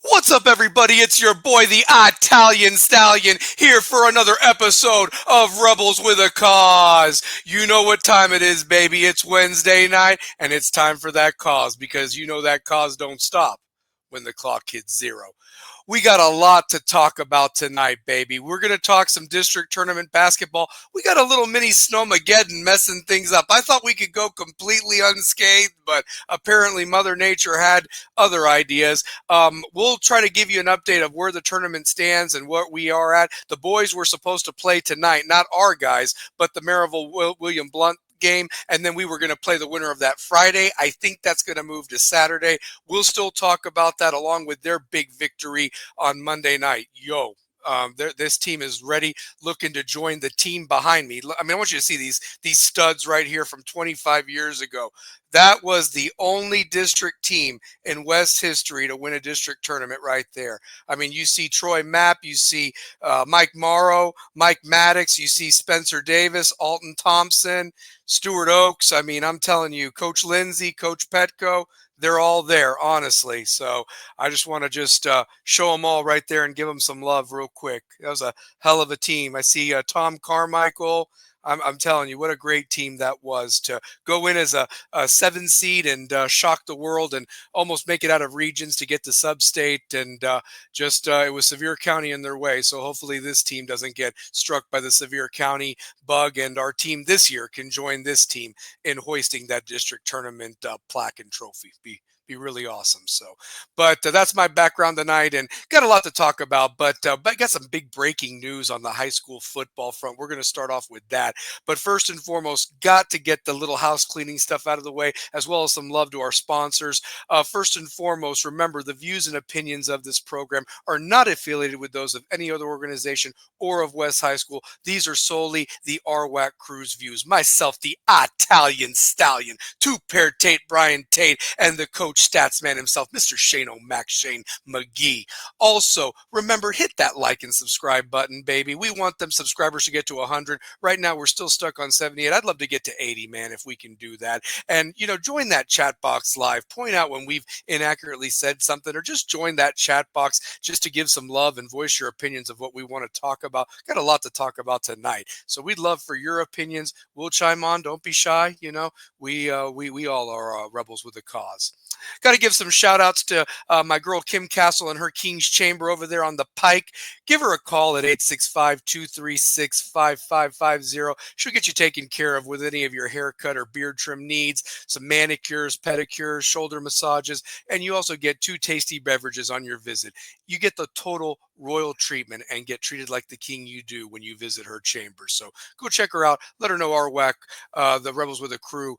What's up, everybody? It's your boy, the Italian Stallion, here for another episode of Rebels with a Cause. You know what time it is, baby. It's Wednesday night, and it's time for that cause, because you know that cause don't stop when the clock hits zero. We got a lot to talk about tonight, baby. We're going to talk some district tournament basketball. We got a little mini snowmageddon messing things up. I thought we could go completely unscathed, but apparently Mother Nature had other ideas. We'll try to give you an update of where the tournament stands and what we are at. The boys were supposed to play tonight, not our guys, but the Maryville William Blunt game, and then we were going to play the winner of that Friday. I think that's going to move to Saturday. We'll still talk about that along with their big victory on Monday night. This team is ready, looking to join the team behind me. I want you to see these studs right here from 25 years ago. That was the only district team in West history to win a district tournament right there. You see Troy Mapp, you see Mike Morrow, Mike Maddox, you see Spencer Davis, Alton Thompson, Stuart Oakes. I'm telling you, Coach Lindsay, Coach Petco, they're all there, honestly. So I just want to show them all right there and give them some love real quick. That was a hell of a team. I see Tom Carmichael. I'm telling you, what a great team that was to go in as a 7 seed and shock the world and almost make it out of regions to get to sub-state. And it was Sevier County in their way. So hopefully this team doesn't get struck by the Sevier County bug, and our team this year can join this team in hoisting that district tournament plaque and trophy. Be really awesome. But that's my background tonight, and got a lot to talk about. But I got some big breaking news on the high school football front. We're going to start off with that. But first and foremost, got to get the little house cleaning stuff out of the way, as well as some love to our sponsors. First and foremost, remember, the views and opinions of this program are not affiliated with those of any other organization or of West High School. These are solely the RWAC Crew's views. Myself, the Italian Stallion, two-pair Tate, Brian Tate, and the coach Statsman himself, Mr. Shane O'Mac, Shane McGee. Also, remember, hit that like and subscribe button, baby. We want them subscribers to get to 100. Right now, we're still stuck on 78. I'd love to get to 80, man, if we can do that. And, join that chat box live. Point out when we've inaccurately said something, or just join that chat box just to give some love and voice your opinions of what we want to talk about. Got a lot to talk about tonight. So we'd love for your opinions. We'll chime on. Don't be shy. We all are rebels with a cause. Got to give some shout outs to my girl Kim Castle and her King's Chamber over there on the Pike. Give her a call at 865-236-5550. She'll get you taken care of with any of your haircut or beard trim needs, some manicures, pedicures, shoulder massages, and you also get 2 tasty beverages on your visit. You get the total royal treatment and get treated like the king you do when you visit her chamber. So go check her out. Let her know RWAC, the Rebels with a Crew,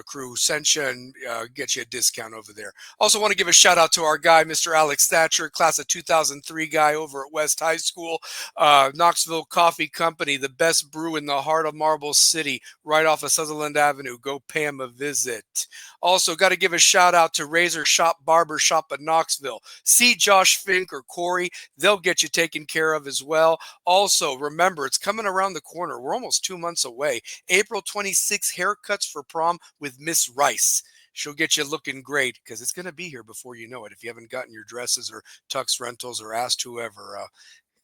crew sent you, and get you a discount over there. Also want to give a shout out to our guy, Mr. Alex Thatcher, class of 2003 guy over at West High School. Knoxville Coffee Company, the best brew in the heart of Marble City, right off of Sutherland Avenue. Go pay him a visit. Also got to give a shout out to Razor Shop Barber Shop at Knoxville. See Josh Fink or Corey, they'll get you taken care of as well. Also, remember, it's coming around the corner. We're almost 2 months away. April 26th, haircuts for prom with Miss Rice. She'll get you looking great, because it's going to be here before you know it. If you haven't gotten your dresses or tux rentals or asked whoever, it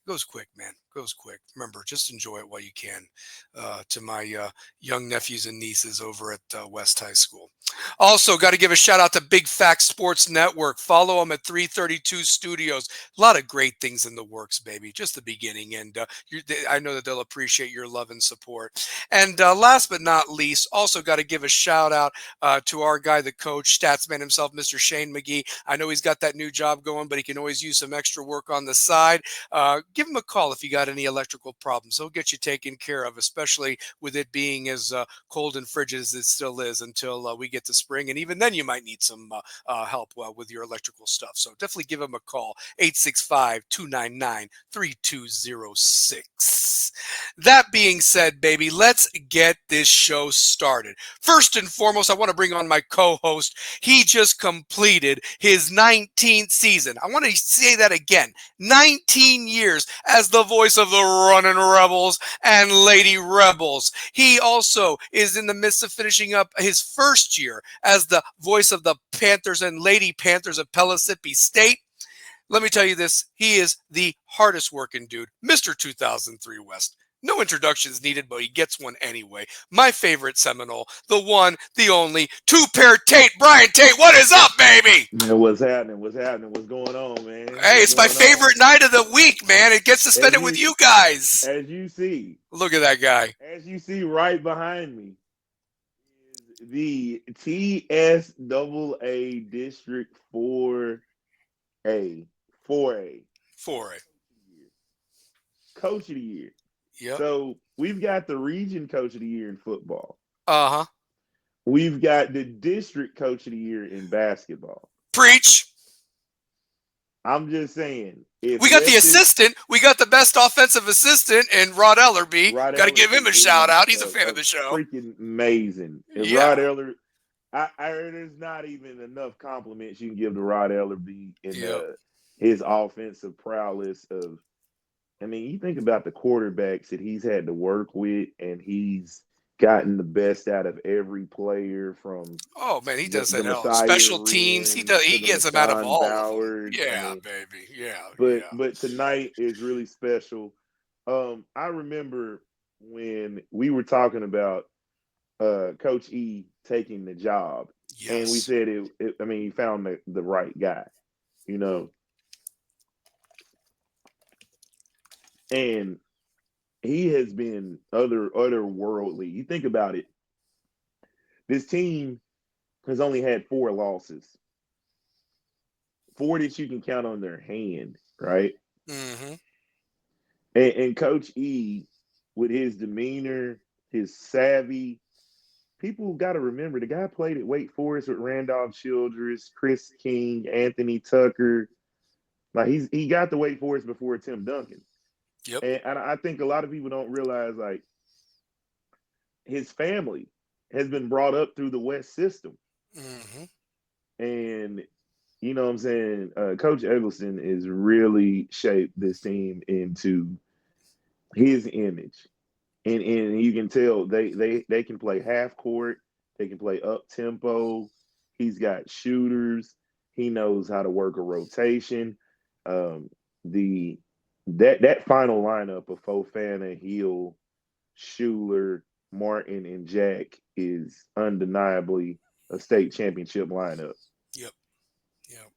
goes quick, man. Goes quick. Remember, just enjoy it while you can. To my young nephews and nieces over at West High School. Also, got to give a shout out to Big Facts Sports Network. Follow them at 332 Studios. A lot of great things in the works, baby. Just the beginning, and I know that they'll appreciate your love and support. And last but not least, also got to give a shout out to our guy, the coach, Statsman himself, Mr. Shane McGee. I know he's got that new job going, but he can always use some extra work on the side. Give him a call if you got any electrical problems. He'll get you taken care of, especially with it being as cold and frigid as it still is until we get to spring. And even then, you might need some help with your electrical stuff. So definitely give him a call, 865-299-3206. That being said, baby, let's get this show started. First and foremost, I want to bring on my co-host. He just completed his 19th season. I want to say that again. 19 years years as the voice of the Runnin' Rebels and Lady Rebels. He also is in the midst of finishing up his first year as the voice of the Panthers and Lady Panthers of Pellissippi State. Let me tell you this, he is the hardest working dude, Mr. 2003 West. No introductions needed, but he gets one anyway. My favorite Seminole, the one, the only, two-pair Tate. Brian Tate, what is up, baby? Man, what's happening? What's happening? What's going on, man? Hey, What's it's my going on? favorite night of the week, man. It gets to spend it with you guys. As you see, Look at that guy. as you see right behind me, is the TSAA District 4A, 4A, 4A. Coach of the Year. Yep. So we've got the Region Coach of the Year in football. Uh-huh. We've got the District Coach of the Year in basketball. Preach. I'm just saying. We got the assistant. We got the best offensive assistant in Rod Ellerby. Got to give him a shout out. He's a fan of the show. Freaking amazing. And Yeah. Rod Eller, there's not even enough compliments you can give to Rod Ellerby in his offensive prowess of. I mean, you think about the quarterbacks that he's had to work with, and he's gotten the best out of every player from. Oh man, he does that. Messiah Special teams, he does. He gets them out of all. Ballard, Yeah, I mean, baby. Yeah. But tonight is really special. I remember when we were talking about Coach E taking the job, and we said he found the right guy, you know. And he has been otherworldly. You think about it. This team has only had 4 losses. 4 that you can count on their hand, right? Mm-hmm. And Coach E, with his demeanor, his savvy, people got to remember the guy played at Wake Forest with Randolph Childress, Chris King, Anthony Tucker. Like he got to Wake Forest before Tim Duncan. Yep. And I think a lot of people don't realize, like, his family has been brought up through the West system. Mm-hmm. And, you know what I'm saying, Coach Eggleston has really shaped this team into his image. And you can tell they can play half court. They can play up tempo. He's got shooters. He knows how to work a rotation. That final lineup of Fofana, Hill, Schuler, Martin, and Jack is undeniably a state championship lineup. Yep.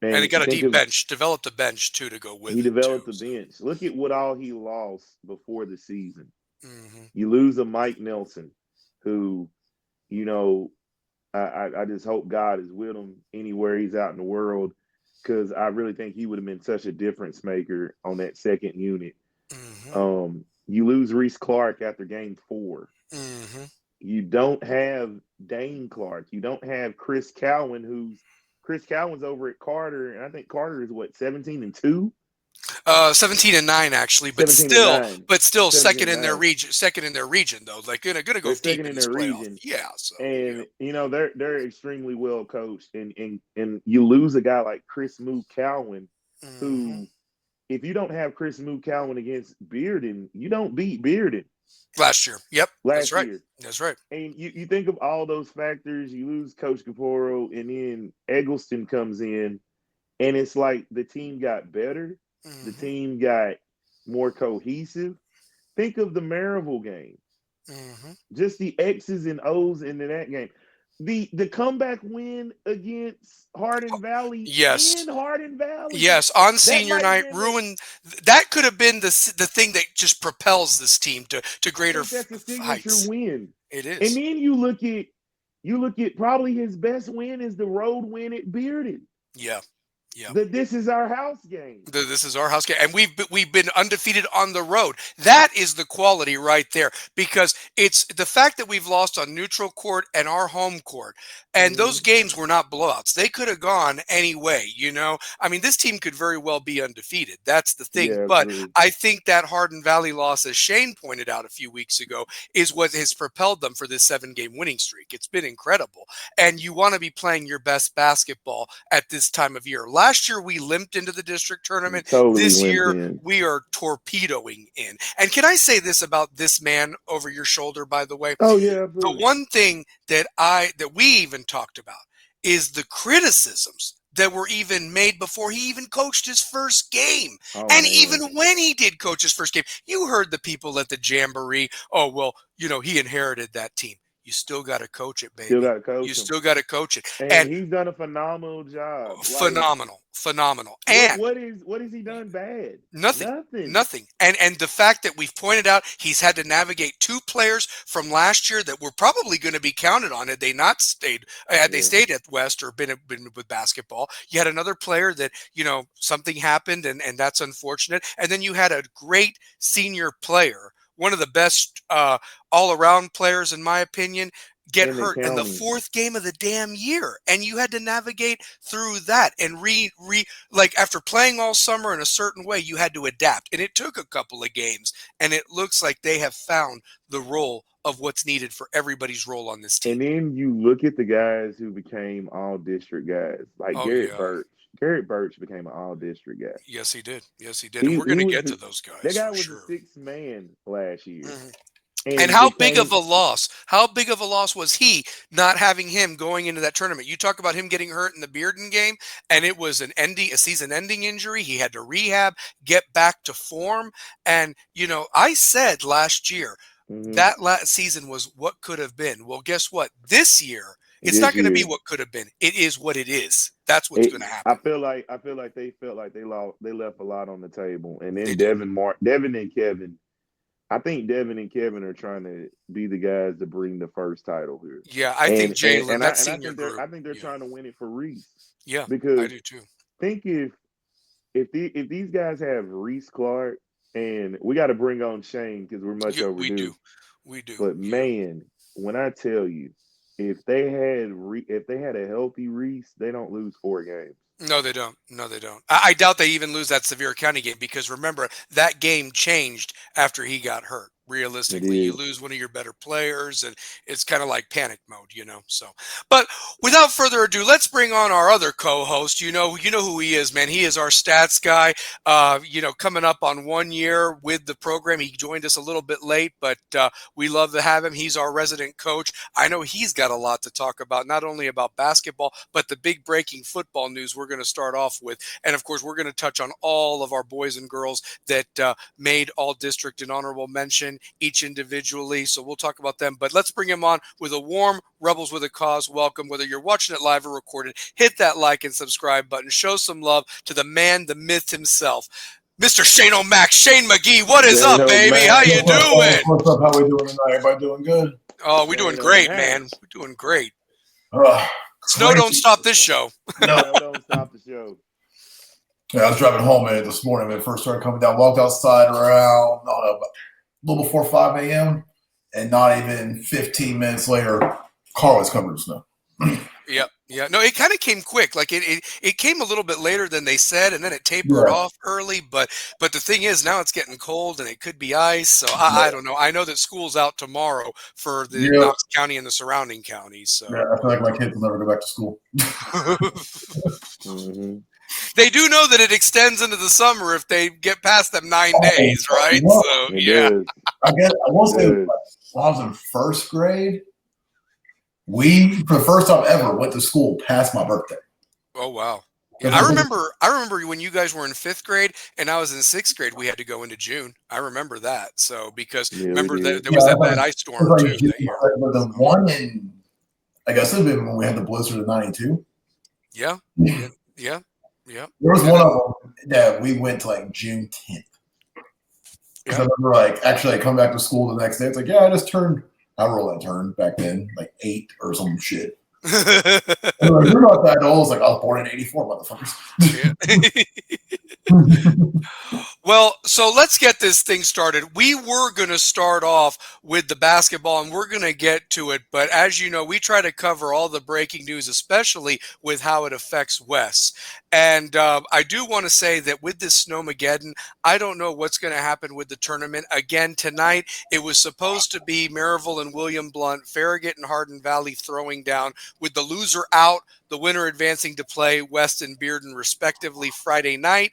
And he got a deep bench, developed a bench too to go with it. He developed a bench. Look at what all he lost before the season. Mm-hmm. You lose a Mike Nelson, who, you know, I just hope God is with him anywhere he's out in the world, because I really think he would have been such a difference maker on that second unit. Mm-hmm. You lose Reese Clark after game 4. Mm-hmm. You don't have Dane Clark. You don't have Chris Cowan's over at Carter, and I think Carter is 17-2? 17-9 actually, but still second in their region though. Like gonna go deep in this playoff. Region. Yeah. So you know they're extremely well coached, and you lose a guy like Chris Moo Cowan, mm-hmm. who, if you don't have Chris Moo Cowan against Bearden, you don't beat Bearden. Last year. Yep. That's right. Year. That's right. And you think of all those factors, you lose Coach Caporo, and then Eggleston comes in, and it's like the team got better. Mm-hmm. The team got more cohesive. Think of the Maryville game. Mm-hmm. Just the X's and O's into that game. The comeback win against Hardin Valley. Yes. In Hardin Valley. Yes, on senior night, ruined. That could have been the thing that just propels this team to greater heights. That's a signature win. It is. And then you look at probably his best win is the road win at Bearden. Yeah. Yeah. This is our house game. This is our house game, and we've been undefeated on the road. That is the quality right there, because it's the fact that we've lost on neutral court and our home court, and those games were not blowouts. They could have gone any way, you know. I mean, this team could very well be undefeated. That's the thing. Yeah, but I think that Hardin Valley loss, as Shane pointed out a few weeks ago, is what has propelled them for this 7-game winning streak. It's been incredible, and you want to be playing your best basketball at this time of year. Last last year we limped into the district tournament. Totally This limped year in. we are torpedoing in. And can I say this about this man over your shoulder, by the way? Oh yeah, The absolutely. one thing that we even talked about is the criticisms that were even made before he even coached his first game. Oh, And man. even when he did coach his first game, you heard the people at the Jamboree, oh, well, he inherited that team. You still got to coach it, baby. Still got to coach You him. still got to coach it. And he's done a phenomenal job. Phenomenal. And what has he done bad? Nothing. And the fact that we've pointed out he's had to navigate two players from last year that were probably going to be counted on had they not stayed, they stayed at West or been with basketball. You had another player that, something happened and that's unfortunate. And then you had a great senior player, one of the best all-around players, in my opinion, get hurt in the fourth game of the damn year. And you had to navigate through that and like after playing all summer in a certain way, you had to adapt. And it took a couple of games. And it looks like they have found the role of what's needed for everybody's role on this team. And then you look at the guys who became all-district guys, like Garrett Birch. Garrett Birch became an all-district guy. Yes, he did. And we're going to get to those guys. That guy was the sixth man last year. Mm-hmm. And how big of a loss? How big of a loss was he not having him going into that tournament? You talk about him getting hurt in the Bearden game, and it was a season-ending injury. He had to rehab, get back to form. And I said last year that last season was what could have been. Well, guess what? This year, it's not going to be what could have been. It is what it is. That's what's going to happen. I feel like they felt like they left a lot on the table, and then Devin and Kevin. I think Devin and Kevin are trying to be the guys to bring the first title here. Yeah, I think Jalen, that senior group. I think they're trying to win it for Reese. Yeah, because I do too. Think if these guys have Reese Clark, and we got to bring on Shane because we're much overdue. We do. But man, when I tell you, if they had a healthy Reese, they don't lose 4 games. No, they don't. I doubt they even lose that Sevier County game because remember, that game changed after he got hurt. Realistically, you lose one of your better players and it's kind of like panic mode, so. But without further ado, let's bring on our other co-host. You know who he is, man. He is our stats guy, coming up on 1 year with the program. He joined us a little bit late, but we love to have him. He's our resident coach. I know he's got a lot to talk about, not only about basketball, but the big breaking football news we're going to start off with. And of course, we're going to touch on all of our boys and girls that made all district and honorable mention, each individually. So we'll talk about them, but let's bring him on with a warm Rebels with a Cause welcome. Whether you're watching it live or recorded, hit that like and subscribe button. Show some love to the man, the myth himself, Mr. Shane O'Mac, Shane McGee. What is up, baby? How you doing? What's up? How we doing tonight? Everybody doing good? Oh, we're doing great, man. We're doing great. Snow don't stop this show. No, don't stop the show. Yeah, I was driving home this morning when it first started coming down. Walked outside around a little before 5 a.m. and not even 15 minutes later, car was covered in snow. Yeah. No, it kind of came quick. Like it came a little bit later than they said, and then it tapered off early. But the thing is, now it's getting cold, and it could be ice. So I don't know. I know that school's out tomorrow for the Knox County and the surrounding counties. So yeah, I feel like my kids will never go back to school. They do know that it extends into the summer if they get past them 9 days, right? Well, so yeah. I guess I will say when I was in first grade, we, for the first time ever, went to school past my birthday. Oh, wow. Yeah, I remember when you guys were in 5th grade and I was in 6th grade, we had to go into June. I remember that. So, because remember there was that ice storm too that year. But the one in, I guess it would have been when we had the blizzard of 92. Yeah. There was one of them that we went to like June 10th. I remember actually I come back to school the next day. It's like, yeah, I just turned, however old I turned back then, like 8 or some shit. Like, you're not that old. It's like, I was born in 84, motherfuckers. Well, so let's get this thing started. We were going to start off with the basketball, and we're going to get to it. But as you know, we try to cover all the breaking news, especially with how it affects Wes. And I do want to say that with this Snowmageddon, I don't know what's going to happen with the tournament. Again, tonight, it was supposed to be Maryville and William Blount, Farragut and Hardin Valley throwing down, with the loser out, the winner advancing to play West and Bearden, respectively, Friday night.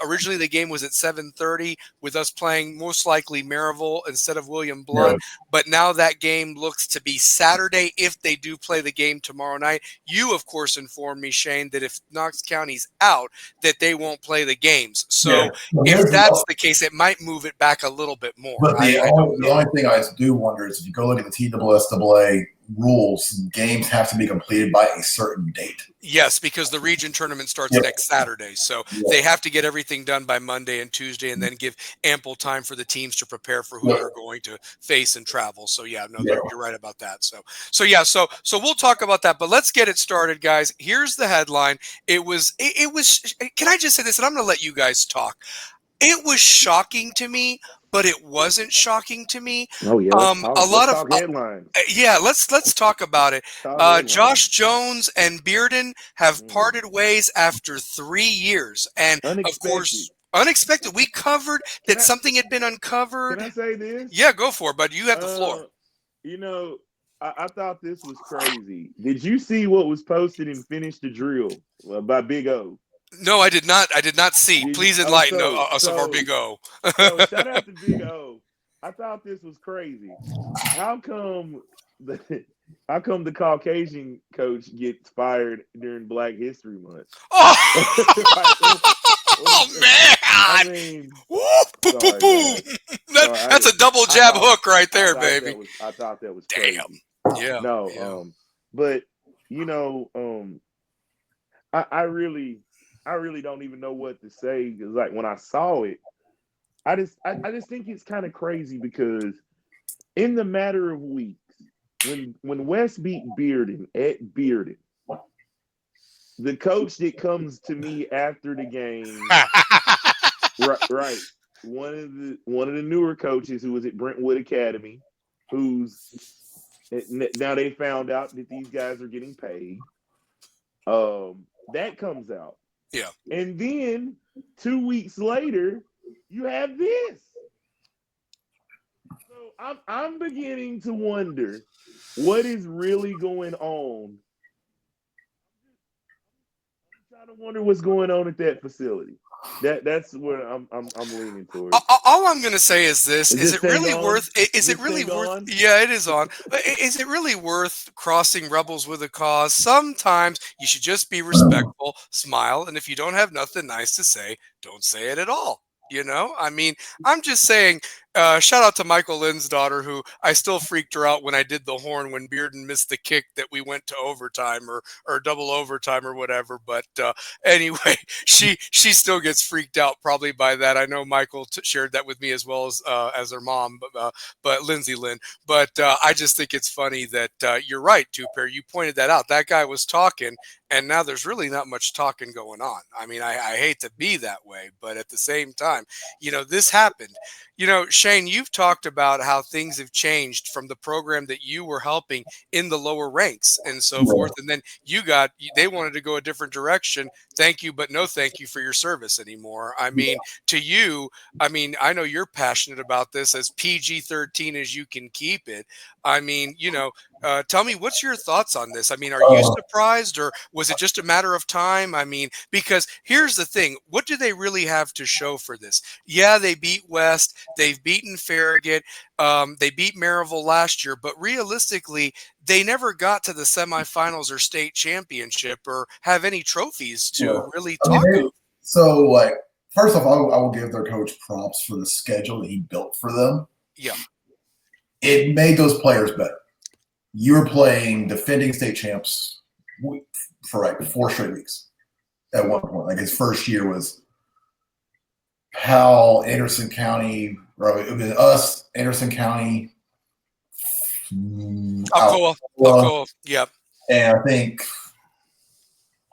Originally, the game was at 7:30, with us playing most likely Maryville instead of William Blount. Right. But now that game looks to be Saturday if they do play the game tomorrow night. You, of course, informed me, Shane, that if Knox County's out, that they won't play the games. So if that's the case, it might move it back a little bit more. But the only thing I do wonder is if you go look at the TSSAA rules, games have to be completed by a certain date. Yes, because the region tournament starts next Saturday. So they have to get everything done by Monday and Tuesday, and then give ample time for the teams to prepare for who they're going to face and travel. So you're right about that. So we'll talk about that, but let's get it started, guys. Here's the headline. It was, can I just say this? And I'm going to let you guys talk. It was shocking to me, but it wasn't shocking to me. Oh yeah, a lot of headlines. Let's talk about it. Josh Jones and Bearden have parted ways after 3 years, and of course, unexpected. We covered that something had been uncovered. Can I say this? Yeah, go for it, bud. You have the floor. You know, I thought this was crazy. Did you see what was posted in Finish the Drill by Big O? No, I did not. I did not see. Please enlighten us of our Big O. So shout out to Big O. I thought this was crazy. How come the Caucasian coach gets fired during Black History Month? Oh man! I mean, that's a double jab hook right there, baby. I thought that was crazy. Damn. Yeah. No. But you know, I really don't even know what to say, because like when I saw it, I just think it's kind of crazy, because in the matter of weeks, when West beat Bearden at Bearden, the coach that comes to me after the game, right, one of the newer coaches who was at Brentwood Academy, now they found out that these guys are getting paid. That comes out. Yeah. And then 2 weeks later, you have this. So I'm beginning to wonder what is really going on. I'm trying to wonder what's going on at that facility. That's where I'm leaning towards. All I'm going to say is this: is it really worth? Is it really worth? On? Yeah, it is on. Is it really worth crossing rebels with a cause? Sometimes you should just be respectful, smile, and if you don't have nothing nice to say, don't say it at all. You know, I mean, I'm just saying, shout out to Michael Lynn's daughter, who I still freaked her out when I did the horn when Bearden missed the kick that we went to overtime or double overtime or whatever. But anyway, she still gets freaked out probably by that. I know Michael shared that with me as well as her mom, but Lindsay Lynn. But I just think it's funny that you're right, Two-Pair. You pointed that out. That guy was talking, and now there's really not much talking going on. I mean, I hate to be that way, but at the same time, you know, this happened. You know, Shane, you've talked about how things have changed from the program that you were helping in the lower ranks and so forth. And then they wanted to go a different direction. Thank you, but no thank you for your service anymore. I mean, to you, I mean, I know you're passionate about this, as PG-13 as you can keep it. I mean, you know, tell me, what's your thoughts on this? I mean, are you surprised, or was it just a matter of time? I mean, because here's the thing. What do they really have to show for this? Yeah, they beat West. They've beaten Farragut. They beat Maryville last year. But realistically, they never got to the semifinals or state championship or have any trophies to really talk about. So, like, first off, I will give their coach props for the schedule that he built for them. Yeah. It made those players better. You were playing defending state champs for like 4 straight weeks at one point. Like his first year was Powell, Anderson County, or it was us, Anderson County, Alcoa. Yep. And I think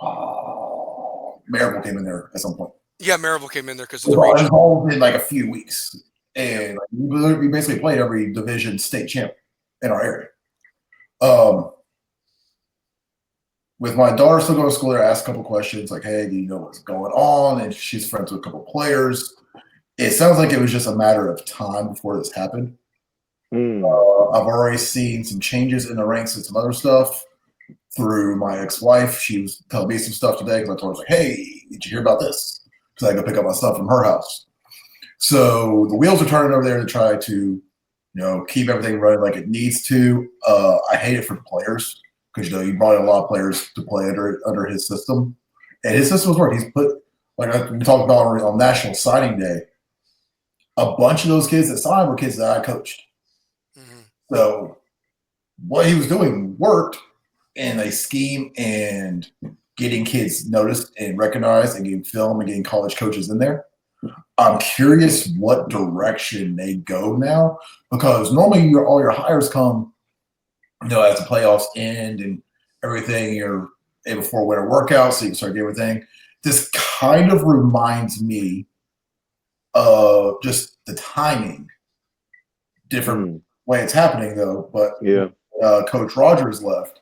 Maryville came in there at some point. Yeah, Maryville came in there because of the It's region. all been like a few weeks, and we basically played every division state champ in our area. With my daughter still going to school there, I asked a couple questions like, "Hey, do you know what's going on?" And she's friends with a couple players. It sounds like it was just a matter of time before this happened. I've already seen some changes in the ranks and some other stuff through my ex-wife. She was telling me some stuff today because I told her, like, "Hey, did you hear about this?" Because I go pick up my stuff from her house. So the wheels are turning over there to try to, keep everything running like it needs to. I hate it for the players because he brought in a lot of players to play under his system, and his system was working. He's put, like we talked about on National Signing Day, a bunch of those kids that signed were kids that I coached. Mm-hmm. So what he was doing worked, and they scheme and getting kids noticed and recognized and getting film and getting college coaches in there. I'm curious what direction they go now, because normally all your hires come, as the playoffs end and everything, you're able for winter workouts, so you can start getting everything. This kind of reminds me of just the timing. Different way it's happening, though. But Coach Rogers left,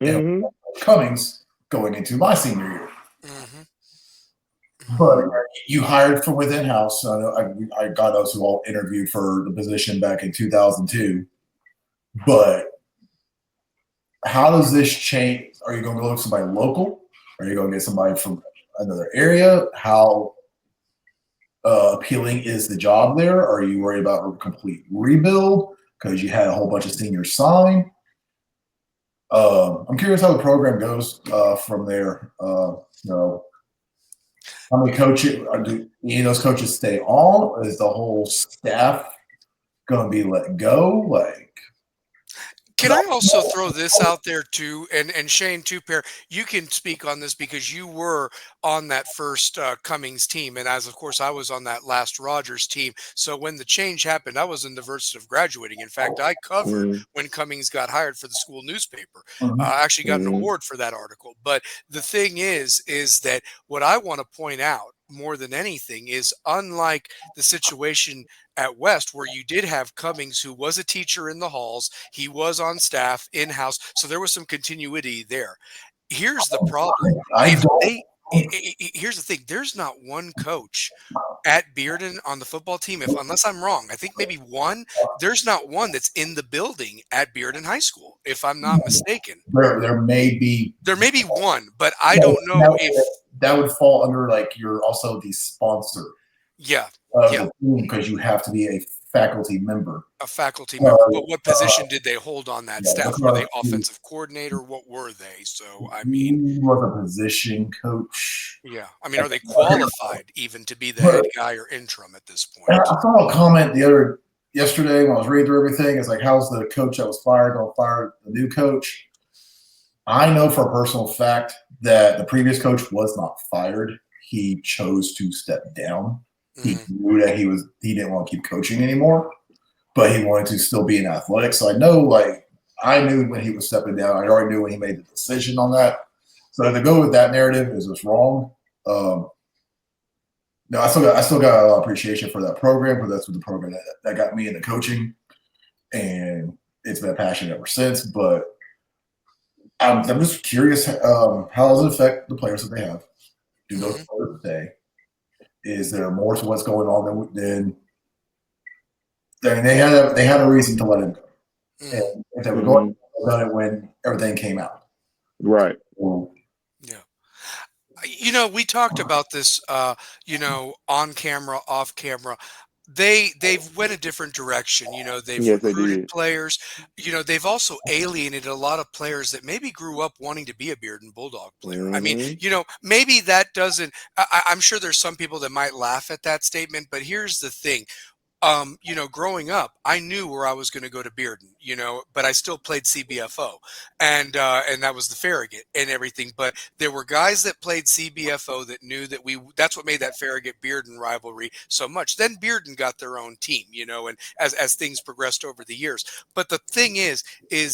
and Cummings going into my senior year. But you hired from within house. I got us who all interviewed for the position back in 2002. But how does this change? Are you going to go with somebody local? Are you going to get somebody from another area? How appealing is the job there? Are you worried about a complete rebuild because you had a whole bunch of seniors sign? I'm curious how the program goes from there. How many coaches do any of those coaches stay on? Or is the whole staff going to be let go? Can I also throw this out there too, and Shane too, Pair, you can speak on this because you were on that first Cummings team, and of course I was on that last Rogers team. So when the change happened, I was in the verge of graduating. In fact, I covered when Cummings got hired for the school newspaper. I actually got an award for that article. But the thing is that what I want to point out more than anything is, unlike the situation at West, where you did have Cummings, who was a teacher in the halls, he was on staff in-house, so there was some continuity there. Here's the problem. Here's the thing. There's not one coach at Bearden on the football team, unless I'm wrong. I think maybe one. There's not one that's in the building at Bearden High School, if I'm not mistaken. There may be one, but I don't know if that would fall under you're also the sponsor. Yeah. Because you have to be a faculty member. A faculty member. But what position did they hold on that staff? Were they offensive coordinator? What were they? So, I mean. He was a position coach. Yeah. I mean, are they qualified even to be the head guy or interim at this point? I saw a comment yesterday when I was reading through everything. It's like, how's the coach that was fired going to fire the new coach? I know for a personal fact that the previous coach was not fired. He chose to step down. He knew that he didn't want to keep coaching anymore, but he wanted to still be in athletics. So I know, I knew when he was stepping down. I already knew when he made the decision on that. So to go with that narrative is just wrong. No, I still got a lot of appreciation for that program, because that's what the program that got me into coaching, and it's been a passion ever since. But I'm just curious, how does it affect the players that they have? Do those players stay? Is there more to what's going on than they had a reason to let him go? And if they were going to done it when everything came out, right? Yeah. We talked about this. On camera, off camera. They've went a different direction. They've recruited players. They've also alienated a lot of players that maybe grew up wanting to be a Bearden Bulldog player. I mean, maybe that doesn't. I'm sure there's some people that might laugh at that statement, but here's the thing. Growing up, I knew where I was going to go to Bearden, but I still played CBFO, and that was the Farragut and everything. But there were guys that played CBFO that knew that that's what made that Farragut Bearden rivalry so much. Then Bearden got their own team, and as things progressed over the years. But the thing is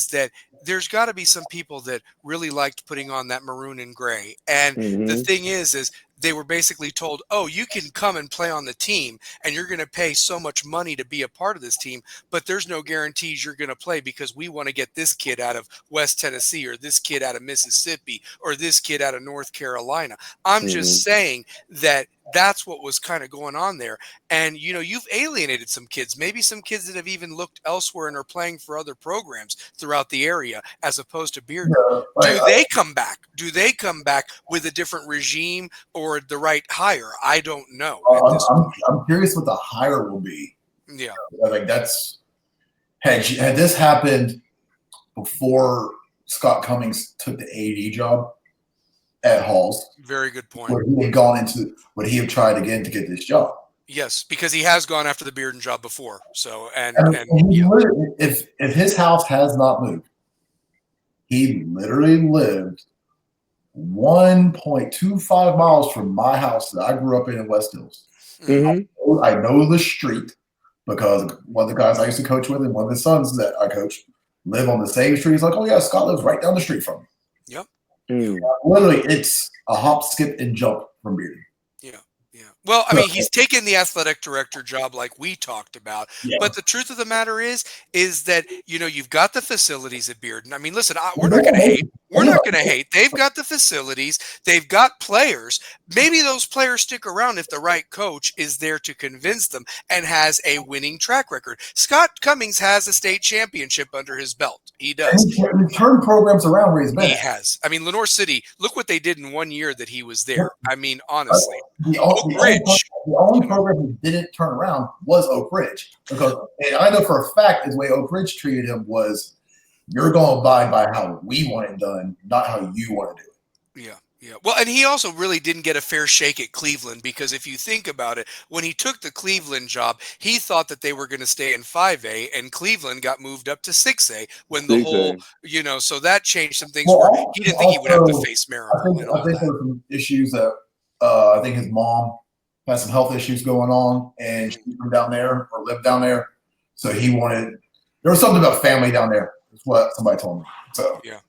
that there's got to be some people that really liked putting on that maroon and gray. And the thing is they were basically told, oh, you can come and play on the team and you're going to pay so much money to be a part of this team, but there's no guarantees you're going to play because we want to get this kid out of West Tennessee or this kid out of Mississippi or this kid out of North Carolina. I'm just saying that that's what was kind of going on there. And, you've alienated some kids, maybe some kids that have even looked elsewhere and are playing for other programs throughout the area as opposed to Bearden. Do they come back? Do they come back with a different regime or the right hire? I don't know. I'm curious what the hire will be. Yeah. Like had this happened before Scott Cummings took the AD job at Halls. Very good point. Would he have tried again to get this job? Yes, because he has gone after the Bearden job before. So, if his house has not moved, he literally lived 1.25 miles from my house that I grew up in West Hills. Mm-hmm. I know the street because one of the guys I used to coach with and one of the sons that I coach live on the same street. He's like, oh yeah, Scott lives right down the street from me. Yep. Literally, it's a hop, skip, and jump from Bearden. Yeah. Well, I mean, he's taken the athletic director job like we talked about. Yeah. But the truth of the matter is that, you've got the facilities at Bearden. I mean, listen, we're not going to hate. We're not going to hate. They've got the facilities. They've got players. Maybe those players stick around if the right coach is there to convince them and has a winning track record. Scott Cummings has a state championship under his belt. He does. He turned programs around where he's been. He has. I mean, Lenore City, look what they did in 1 year that he was there. I mean, honestly. The only program he didn't turn around was Oak Ridge. And I know for a fact the way Oak Ridge treated him was, you're going to abide by how we want it done, not how you want to do it. Yeah. Well, and he also really didn't get a fair shake at Cleveland because if you think about it, when he took the Cleveland job, he thought that they were going to stay in 5A and Cleveland got moved up to 6A when the whole, so that changed some things where he didn't think he would have to face Maryville. I think there were some issues that I think his mom had some health issues going on and she from down there or lived down there. So there was something about family down there. That's what somebody told me. So yeah.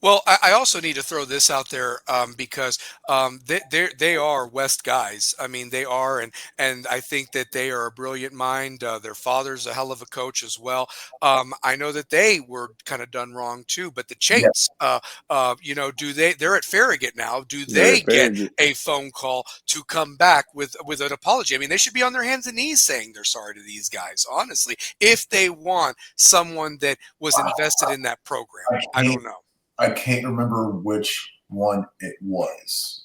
Well, I also need to throw this out there because they are West guys. I mean, they are, and I think that they are a brilliant mind. Their father's a hell of a coach as well. I know that they were kind of done wrong too. But the Chates, they're at Farragut now. Do they get a phone call to come back with an apology? I mean, they should be on their hands and knees saying they're sorry to these guys. Honestly, if they want someone that was invested in that program, I don't know. I can't remember which one it was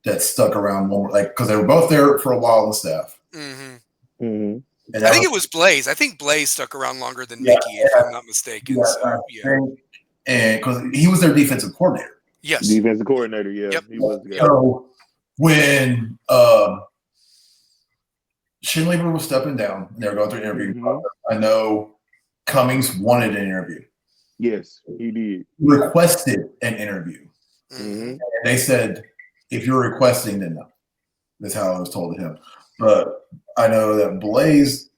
that stuck around more, because they were both there for a while on the staff. Mm-hmm. Mm-hmm. I think it was Blaze. I think Blaze stuck around longer than Mickey, if I'm not mistaken. And because he was their defensive coordinator. Yes, defensive coordinator. Yeah, yep. He was. Yeah. So when Schindler was stepping down, and they were going through an interview. Mm-hmm. I know Cummings wanted an interview. Yes, he did. Requested an interview. Mm-hmm. And they said, if you're requesting, then no. That's how I was told to him. But I know that Blaze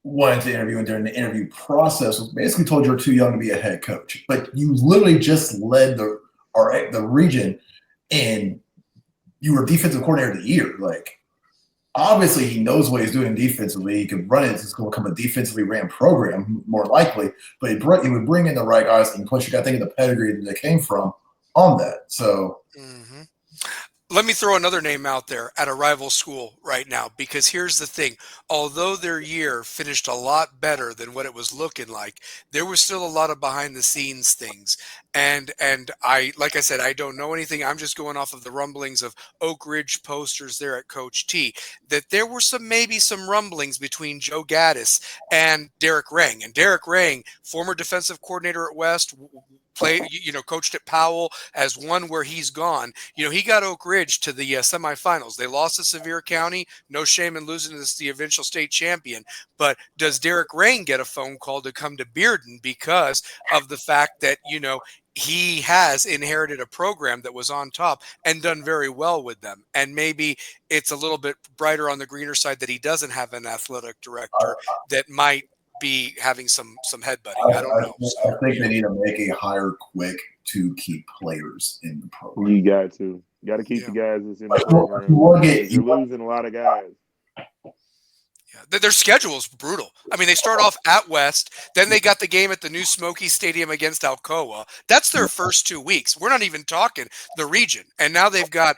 wanted to interview, and during the interview process was basically told you're too young to be a head coach. But you literally just led the region, and you were defensive coordinator of the year. Like, obviously, he knows what he's doing defensively. He can run it. It's going to become a defensively ran program, more likely. But he would bring in the right guys, and plus, you got to think of the pedigree that they came from on that. So, let me throw another name out there at a rival school right now, because here's the thing. Although their year finished a lot better than what it was looking like, there was still a lot of behind the scenes things. And like I said, I don't know anything. I'm just going off of the rumblings of Oak Ridge posters there at Coach T, that there were maybe some rumblings between Joe Gaddis and Derek Rang. And Derek Rang, former defensive coordinator at West, coached at Powell, as one where he's gone. He got Oak Ridge to the semifinals. They lost to Sevier County. No shame in losing to the eventual state champion. But does Derek Rang get a phone call to come to Bearden because of the fact that, he has inherited a program that was on top and done very well with them? And maybe it's a little bit brighter on the greener side that he doesn't have an athletic director that might be having some headbutting. I don't know. I think they need to make a hire quick to keep players in the program. You got to keep the guys that's in the program. You're losing a lot of guys. Yeah, their schedule is brutal. I mean, they start off at West, then they got the game at the new Smoky Stadium against Alcoa. That's their first 2 weeks. We're not even talking the region. And now they've got,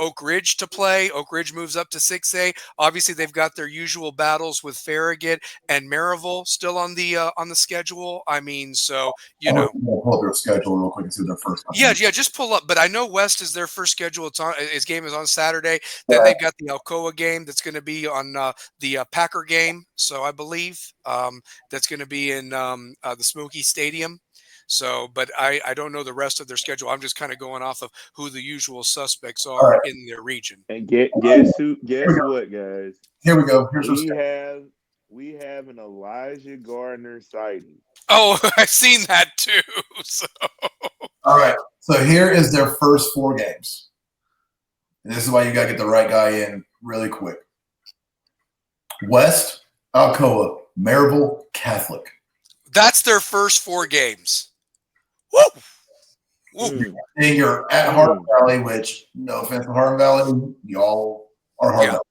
Oak Ridge to play. Oak Ridge moves up to 6A. Obviously, they've got their usual battles with Farragut and Maryville still on the schedule. I mean, so, I'll pull up their schedule real quick and see their first. Yeah, just pull up. But I know West is their first schedule. His game is on Saturday. Then they've got the Alcoa game that's going to be on the Packer game. So I believe that's going to be in the Smoky Stadium. So, but I don't know the rest of their schedule. I'm just kind of going off of who the usual suspects are in their region. And guess what, guys? Here we go. We have an Elijah Gardner sighting. Oh, I've seen that too. So. All right. So here is their first 4 games. And this is why you got to get the right guy in really quick. West, Alcoa, Maryville, Catholic. That's their first 4 games. Woo! Woo. And you're at Hardin Valley, which, no offense to Hardin Valley, y'all are Hardin Valley.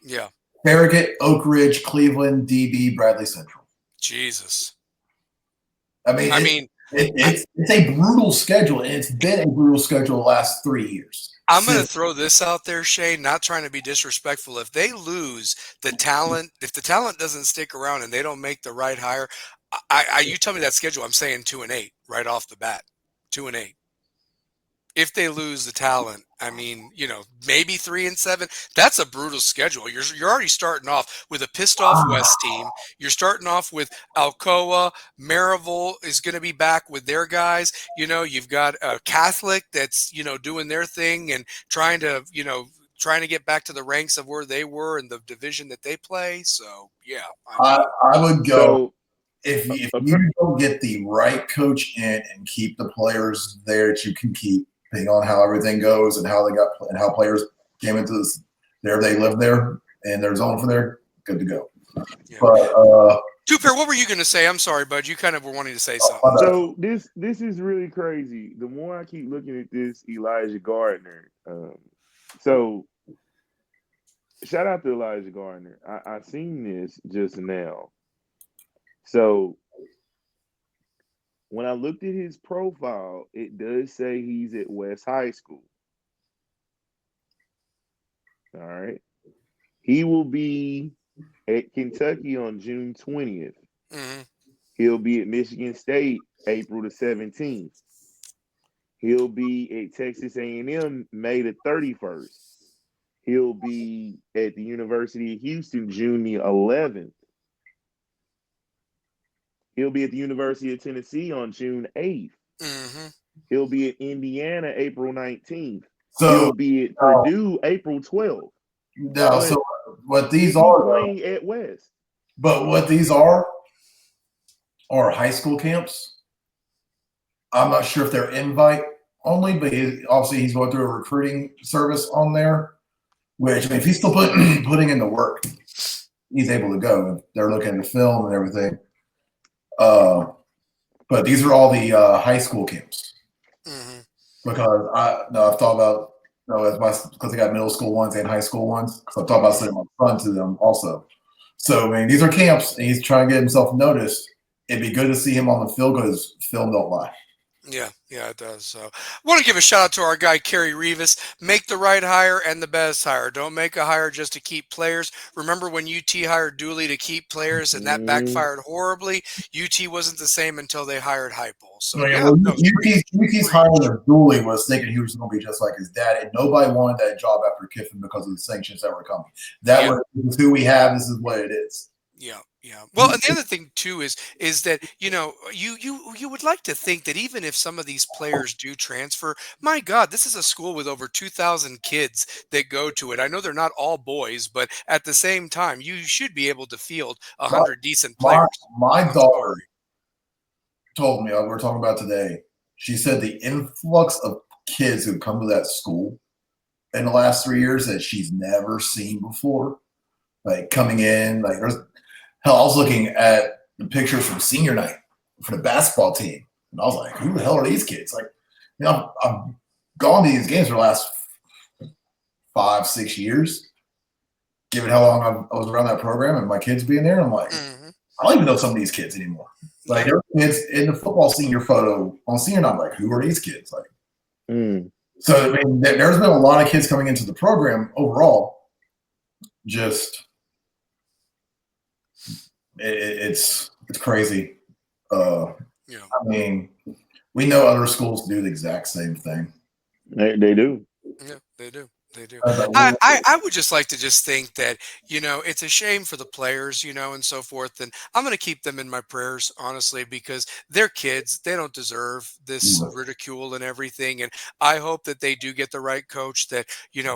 Yeah. Farragut, Oak Ridge, Cleveland, DB, Bradley Central. Jesus. I mean, it's a brutal schedule, and it's been a brutal schedule the last 3 years. I'm going to throw this out there, Shane, not trying to be disrespectful. If they lose the talent, if the talent doesn't stick around and they don't make the right hire, you tell me that schedule, I'm saying 2-8 right off the bat. 2-8. If they lose the talent, I mean, maybe 3-7. That's a brutal schedule. You're already starting off with a pissed off West team. You're starting off with Alcoa. Maryville is going to be back with their guys. You've got a Catholic that's doing their thing and trying to get back to the ranks of where they were in the division that they play. So yeah, I would go. If you don't get the right coach in and keep the players there that you can keep, depending on how everything goes and how players came into this, they live there and they're zoned for there, good to go. Yeah. But Two-Pair, what were you going to say? I'm sorry, bud. You kind of were wanting to say something. So this is really crazy. The more I keep looking at this Elijah Gardner, so shout out to Elijah Gardner. I seen this just now. So when I looked at his profile, it does say he's at West High School. All right. He will be at Kentucky on June 20th. Mm-hmm. He'll be at Michigan State April the 17th. He'll be at Texas A&M May the 31st. He'll be at the University of Houston June the 11th. He'll be at the University of Tennessee on June 8th. Mm-hmm. He'll be at Indiana April 19th. So he'll be at Purdue April 12th. No, so what these are playing at West. But what these are high school camps. I'm not sure if they're invite only, but obviously he's going through a recruiting service on there. Which if he's still putting in the work, he's able to go. They're looking at the film and everything. But these are all the high school camps. Mm-hmm. Because I've thought about because they got middle school ones and high school ones. Because I've thought about sending my son to them also. So I mean, these are camps, and he's trying to get himself noticed. It'd be good to see him on the field because film don't lie. Yeah, it does. So I want to give a shout out to our guy, Kerry Rivas. Make the right hire and the best hire. Don't make a hire just to keep players. Remember when UT hired Dooley to keep players and that backfired horribly? UT wasn't the same until they hired Heupel. So UT's hiring of Dooley was thinking he was going to be just like his dad, and nobody wanted that job after Kiffin because of the sanctions that were coming. Was who we have. This is what it is. Yeah. Well, and the other thing too is that you would like to think that even if some of these players do transfer, my God, this is a school with over 2,000 kids that go to it. I know they're not all boys, but at the same time, you should be able to field 100 decent players. My daughter told me, we're talking about today. She said the influx of kids who come to that school in the last 3 years that she's never seen before, like coming in, like there's. Hell, I was looking at the pictures from senior night for the basketball team. And I was like, who the hell are these kids? Like, I've gone to these games for the last 5-6 years, given how long I was around that program and my kids being there. I'm like, I don't even know some of these kids anymore. Like, there are kids in the football senior photo on senior night. I'm like, who are these kids? Like, so I mean, there's been a lot of kids coming into the program overall. Just it's crazy. I mean, we know other schools do the exact same thing. They do. Yeah, they do. They do. I would just like to just think that, it's a shame for the players, and so forth. And I'm going to keep them in my prayers, honestly, because they're kids. They don't deserve this ridicule and everything. And I hope that they do get the right coach that,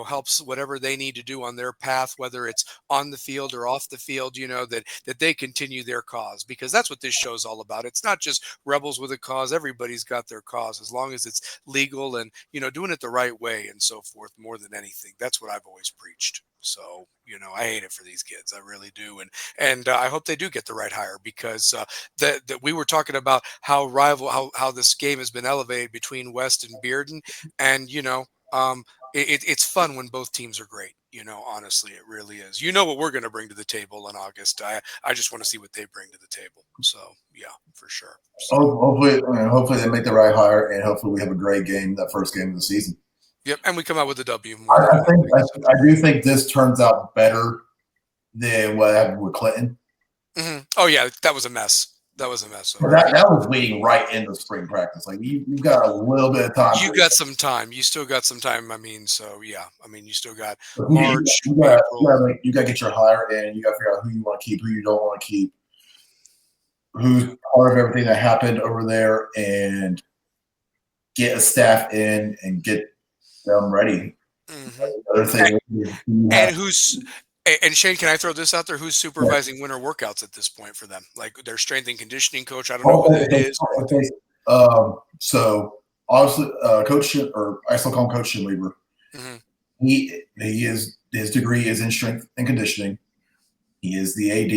helps whatever they need to do on their path, whether it's on the field or off the field, that they continue their cause, because that's what this show's all about. It's not just Rebels with a Cause. Everybody's got their cause, as long as it's legal and, doing it the right way and so forth, more than anything. That's what I've always preached. So, I hate it for these kids. I really do. And I hope they do get the right hire, because that we were talking about how this game has been elevated between West and Bearden. And, it's fun when both teams are great. Honestly, it really is. What we're going to bring to the table in August. I just want to see what they bring to the table. So, yeah, for sure. So, hopefully they make the right hire, and hopefully we have a great game, that first game of the season. Yep, and we come out with a W. I do think this turns out better than what happened with Clinton. Oh, yeah, that was a mess. That was a mess. That was leading right into spring practice. Like, you've got a little bit of time. You got some time. You still got some time. I mean, so yeah. I mean, you still got March. You got to get your hire in. You got to figure out who you want to keep, who you don't want to keep, who's part of everything that happened over there, and get a staff in and get them ready. Other thing, and Shane, can I throw this out there? Who's supervising winter workouts at this point for them? Like their strength and conditioning coach? I don't know who it is. So obviously, I still call him Coach Schindler. His degree is in strength and conditioning. He is the AD.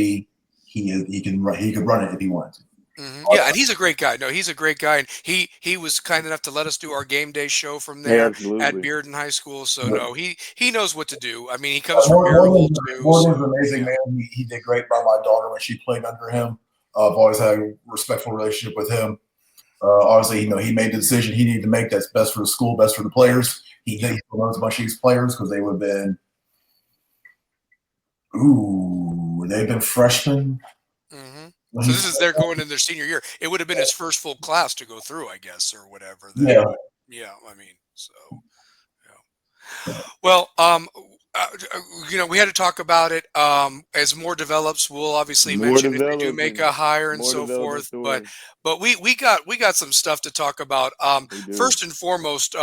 He could run it if he wanted to. Yeah, and he's a great guy. No, he's a great guy, and he was kind enough to let us do our game day show from there at Bearden High School. So no, he knows what to do. I mean, he comes from Maryville too. Morgan's an amazing man. He did great by my daughter when she played under him. I've always had a respectful relationship with him. Obviously, he made the decision he needed to make that's best for the school, best for the players. He knows a bunch of these players because they would have been, they've been freshmen. So they're going in their senior year. It would have been his first full class to go through, I guess, or whatever. Yeah. I mean, so. Yeah. Well, we had to talk about it. As more develops, we'll obviously mention if they do make a hire and so forth. But we got some stuff to talk about. First and foremost,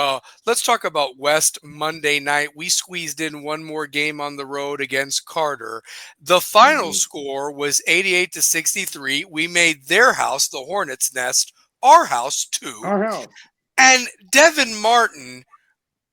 let's talk about West Monday night. We squeezed in one more game on the road against Carter. The final score was 88-63. We made their house, the Hornets' Nest, our house too. Our house. And Devin Martin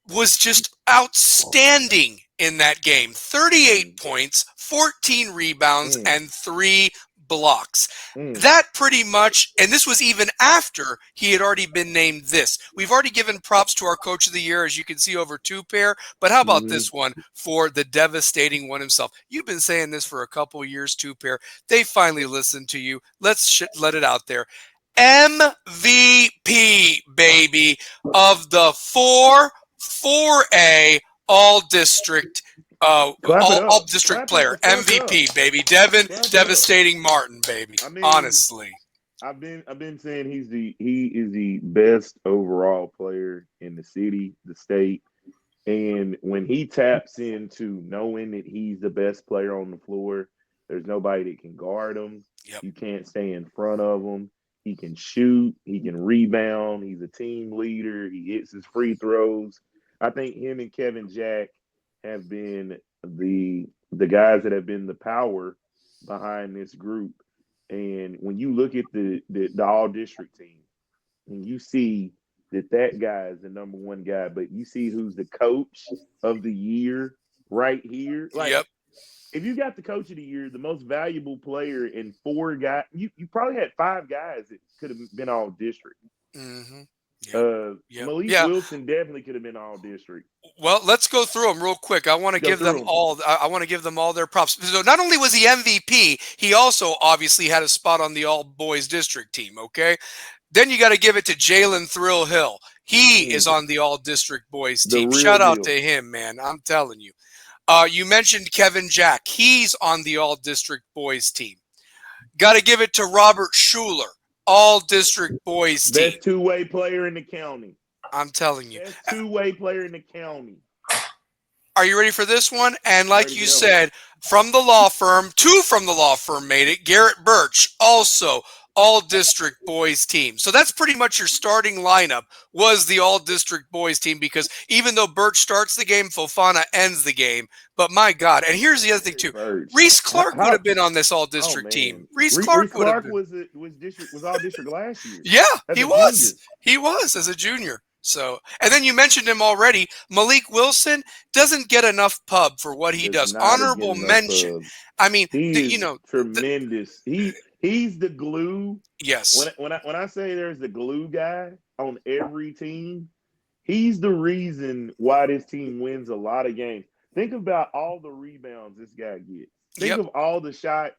was just outstanding in that game. 38 points, 14 rebounds, and 3 blocks. That pretty much, and this was even after he had already been named this. We've already given props to our Coach of the Year, as you can see over 2-pair, but how about this one for the devastating one himself? You've been saying this for a couple years, 2-pair. They finally listened to you. Let's let it out there. MVP, baby, of the 4A all district player. MVP, baby. Devin devastating Martin, baby. I mean, honestly. I've been saying he is the best overall player in the city, the state. And when he taps into knowing that he's the best player on the floor, there's nobody that can guard him. You can't stay in front of him. He can shoot. He can rebound. He's a team leader. He hits his free throws. I think him and Kevin Jack have been the guys that have been the power behind this group. And when you look at the all-district team, and you see that guy is the number one guy, but you see who's the coach of the year right here. Like, if you got the coach of the year, the most valuable player, and 4 guys, you probably had 5 guys that could have been all district. Mm-hmm. Yep. Malik Wilson definitely could have been all district. Well, let's go through them real quick. I want to give them all. I want to give them all their props. So not only was he MVP, he also obviously had a spot on the all boys district team. Okay, then you got to give it to Jalen Thrill Hill. He is on the all district boys team. Shout out to him, man. I'm telling you. You mentioned Kevin Jack. He's on the all district boys team. Got to give it to Robert Schuler. All district boys team. Best 2-way player in the county. I'm telling you. Best 2-way player in the county. Are you ready for this one? And like you said, from the law firm, 2 from the law firm made it. Garrett Birch, also all district boys team. So that's pretty much your starting lineup was the all district boys team, because even though Birch starts the game, Fofana ends the game. But my God, and here's the other thing too. Birch. Reese Clark would have been on this all district team. Reese Clark would have been. was all district last year. Yeah, he was. He was as a junior. So, and then you mentioned him already. Malik Wilson doesn't get enough pub for what he does. Honorable mention. I mean, tremendous. He's the glue. Yes. When I say there's the glue guy on every team, he's the reason why this team wins a lot of games. Think about all the rebounds this guy gets. Think of all the shots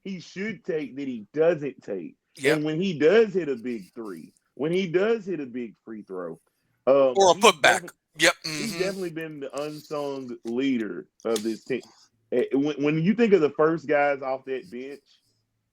he should take that he doesn't take. Yep. And when he does hit a big 3, when he does hit a big free throw, or a putback. Yep. Mm-hmm. He's definitely been the unsung leader of this team. When you think of the first guys off that bench,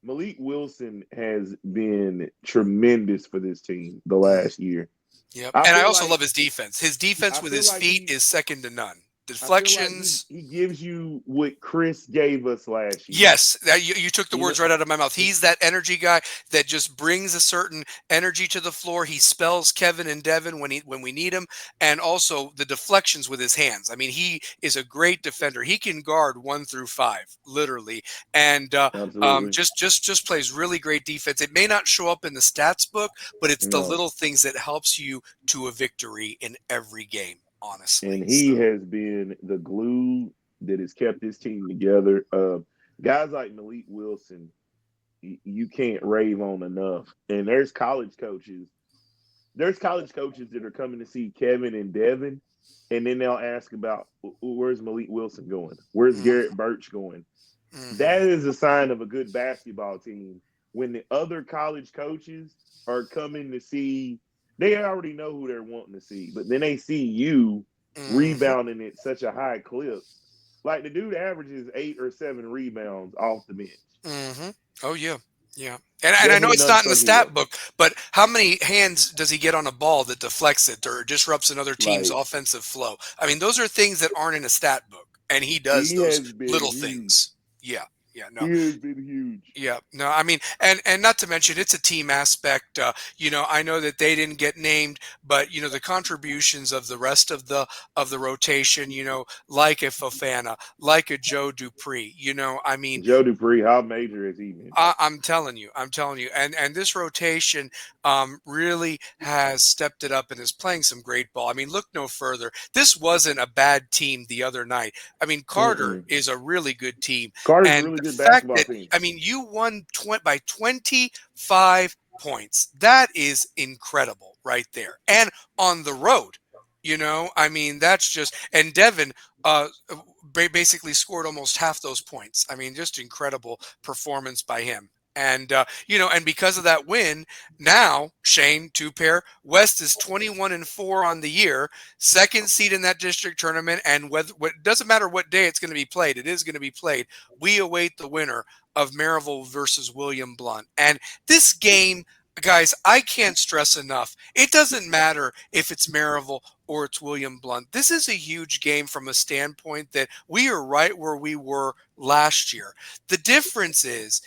Malik Wilson has been tremendous for this team the last year. Yep. And I also love his defense. His defense with his feet is second to none. Deflections. He gives you what Chris gave us last year. Yes, you took the words right out of my mouth. He's that energy guy that just brings a certain energy to the floor. He spells Kevin and Devin when we need him, and also the deflections with his hands. I mean, he is a great defender. He can guard 1 through 5, literally, and just plays really great defense. It may not show up in the stats book, but it's the little things that helps you to a victory in every game. Honestly, and he has been the glue that has kept this team together. Guys like Malik Wilson, you can't rave on enough. And there's college coaches that are coming to see Kevin and Devin, and then they'll ask about where's Malik Wilson going, where's Garrett Birch going. That is a sign of a good basketball team when the other college coaches are coming to see. They already know who they're wanting to see, but then they see you rebounding at such a high clip. Like the dude averages 8 or 7 rebounds off the bench. Mm-hmm. Oh, yeah. Yeah. And I know it's not in the stat book, but how many hands does he get on a ball that deflects it or disrupts another team's offensive flow? I mean, those are things that aren't in a stat book, and he does those little things. Yeah. Yeah, no. He has been huge. Yeah, no, I mean, and not to mention, it's a team aspect. I know that they didn't get named, but the contributions of the rest of the rotation, like a Fofana, like a Joe Dupree. I mean, Joe Dupree, how major is he? I'm telling you, and this rotation really has stepped it up and is playing some great ball. I mean, look no further. This wasn't a bad team the other night. I mean, Carter is a really good team. Carter's really good basketball team. I mean, you won by 25 points. That is incredible right there. And on the road, I mean, that's just, and Devin basically scored almost half those points. I mean, just incredible performance by him. And, and because of that win, now, Shane, 2-pair, West is 21-4 on the year, second seed in that district tournament. And it doesn't matter what day it's going to be played. It is going to be played. We await the winner of Maryville versus William Blount. And this game, guys, I can't stress enough. It doesn't matter if it's Maryville or it's William Blount. This is a huge game from a standpoint that we are right where we were last year. The difference is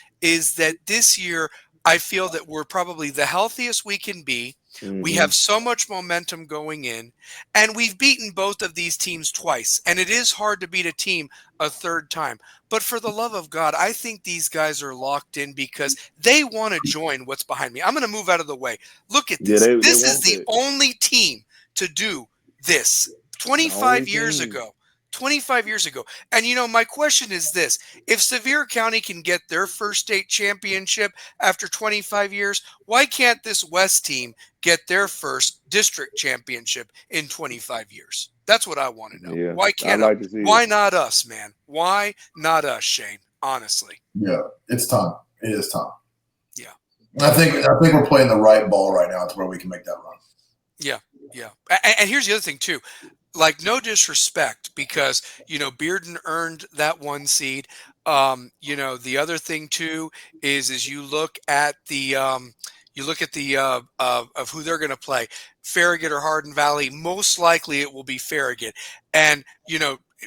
that this year, I feel that we're probably the healthiest we can be. Mm-hmm. We have so much momentum going in, and we've beaten both of these teams twice. And it is hard to beat a team a third time. But for the love of God, I think these guys are locked in because they want to join what's behind me. I'm going to move out of the way. Look at this. Yeah, this is the only team to do this. 25 years ago, 25 years ago. And, my question is this. If Sevier County can get their first state championship after 25 years, why can't this West team get their first district championship in 25 years? That's what I want to know. Yeah, Why I'd can't like to see Why it. not us, man? Why not us, Shane? Honestly. Yeah, it's time. It is time. Yeah. I think we're playing the right ball right now to where we can make that run. Yeah. Yeah. And here's the other thing, too. Like, no disrespect, because Bearden earned that 1 seed. The other thing too is you look at the of who they're going to play, Farragut or Hardin Valley. Most likely it will be Farragut, and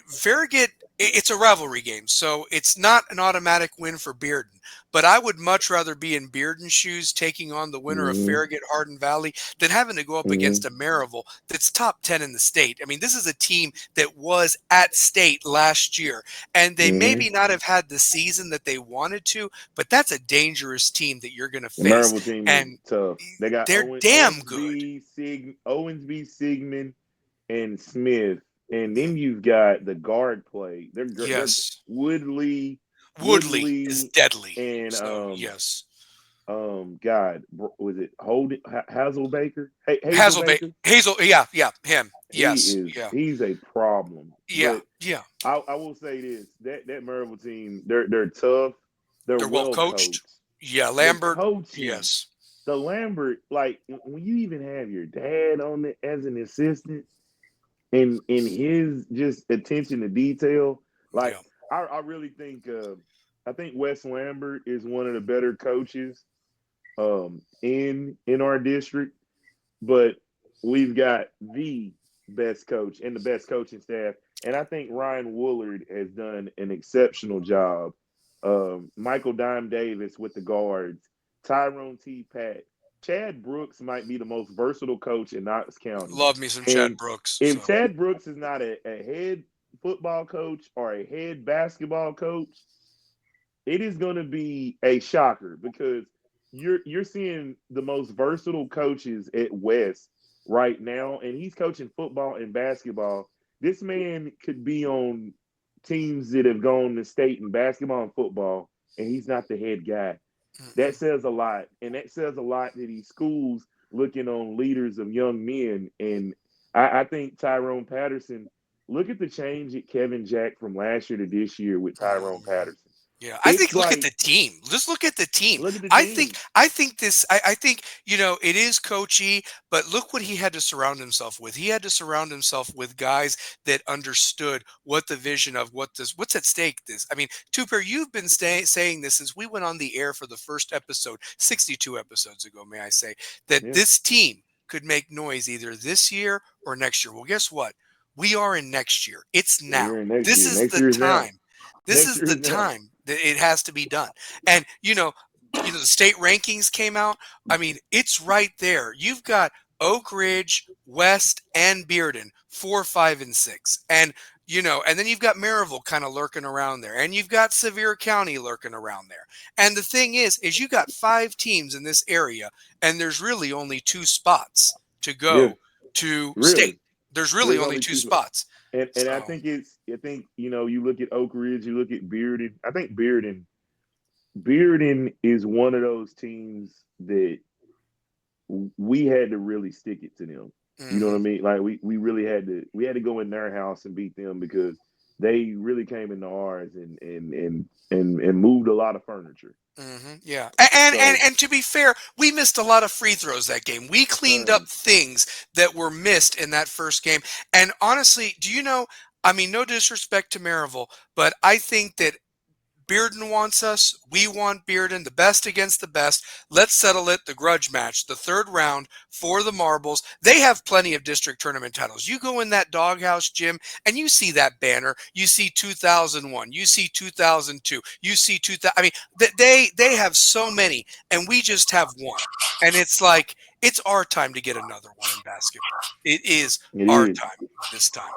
Farragut. It's a rivalry game, so it's not an automatic win for Bearden. But I would much rather be in Bearden's shoes taking on the winner of Farragut Hardin Valley than having to go up against a Maryville that's top 10 in the state. I mean, this is a team that was at state last year, and they maybe not have had the season that they wanted to, but that's a dangerous team that you're going to The face. Maryville team And is tough. They got they're damn good. Owensby, Sigmund, and Smith. And then you've got the guard play. They're Yes. Woodley is deadly. and yes. God, was it Hazelbaker? Hazel, yeah, him. Yes, he's a problem. Yeah, but I will say this: that Maryville team, they're tough. They're well coached. Yeah, Lambert. Yes, the Lambert, like when you even have your dad on it as an assistant, and in his just attention to detail, like I really think I think Wes Lambert is one of the better coaches in our district, but we've got the best coach and the best coaching staff, and I think Ryan Woolard has done an exceptional job. Michael Dime Davis with the guards, Tyrone T. Pat, Chad Brooks might be the most versatile coach in Knox County. Love me some Chad Brooks. If Chad Brooks is not a head football coach or a head basketball coach, it is going to be a shocker, because you're seeing the most versatile coaches at West right now, and he's coaching football and basketball. This man could be on teams that have gone to state in basketball and football, and he's not the head guy. That says a lot, and that says a lot that these schools looking on leaders of young men. And I think Tyrone Patterson, look at the change at Kevin Jack from last year to this year with Tyrone Patterson. Yeah, I think look at the team. Just look at the team. I think it is coachy, but look what he had to surround himself with. He had to surround himself with guys that understood what the vision of what's at stake is. I mean, Tupper, you've been saying this since we went on the air for the first episode, 62 episodes ago, may I say, that this team could make noise either this year or next year. Well, guess what? We are in next year. It's now. This is the time. This is the time that it has to be done. And, the state rankings came out. I mean, it's right there. You've got Oak Ridge, West, and Bearden, 4, 5, and 6. And, and then you've got Maryville kind of lurking around there. And you've got Sevier County lurking around there. And the thing is you got 5 teams in this area, and there's really only 2 spots to go to state. There's really only 2 spots. And I think you look at Oak Ridge, you look at Bearden. I think Bearden is one of those teams that we had to really stick it to them. You know what I mean? Like we really had to go in their house and beat them, because they really came into ours and moved a lot of furniture. Yeah, and to be fair, we missed a lot of free throws that game. We cleaned up things that were missed in that first game. And honestly, do you know? I mean, no disrespect to Maryville, but I think that Bearden wants us. We want Bearden. The best against the best. Let's settle it. The grudge match, the 3rd round for the marbles. They have plenty of district tournament titles. You go in that doghouse gym and you see that banner. You see 2001. You see 2002. You see 2000. I mean, they have so many, and we just have one. And it's like, it's our time to get another one in basketball. It is our time this time.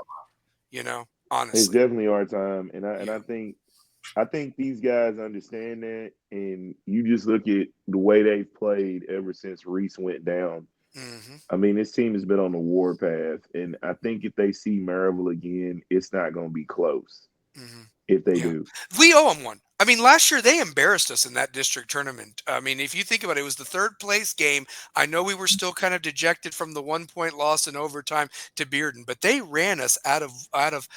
Honestly, it's definitely our time, and I think these guys understand that, and you just look at the way they've played ever since Reese went down. I mean, this team has been on the warpath, and I think if they see Maryville again, it's not going to be close. If they do, we owe them one. I mean, last year they embarrassed us in that district tournament. I mean, if you think about it, it was the third place game. I know we were still kind of dejected from the 1-point loss in overtime to Bearden, but they ran us out of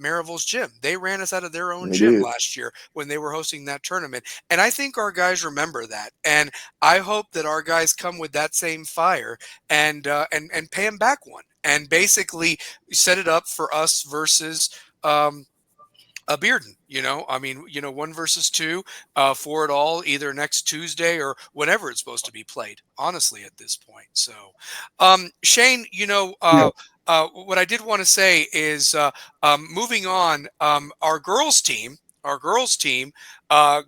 Maryville's gym. They ran us out of their own gym last year when they were hosting that tournament. And I think our guys remember that. And I hope that our guys come with that same fire and pay them back one and basically set it up for us versus a Bearden, I mean, 1 versus 2 for it all, either next Tuesday or whenever it's supposed to be played, honestly, at this point. So, Shane, what I did want to say is moving on, our girls team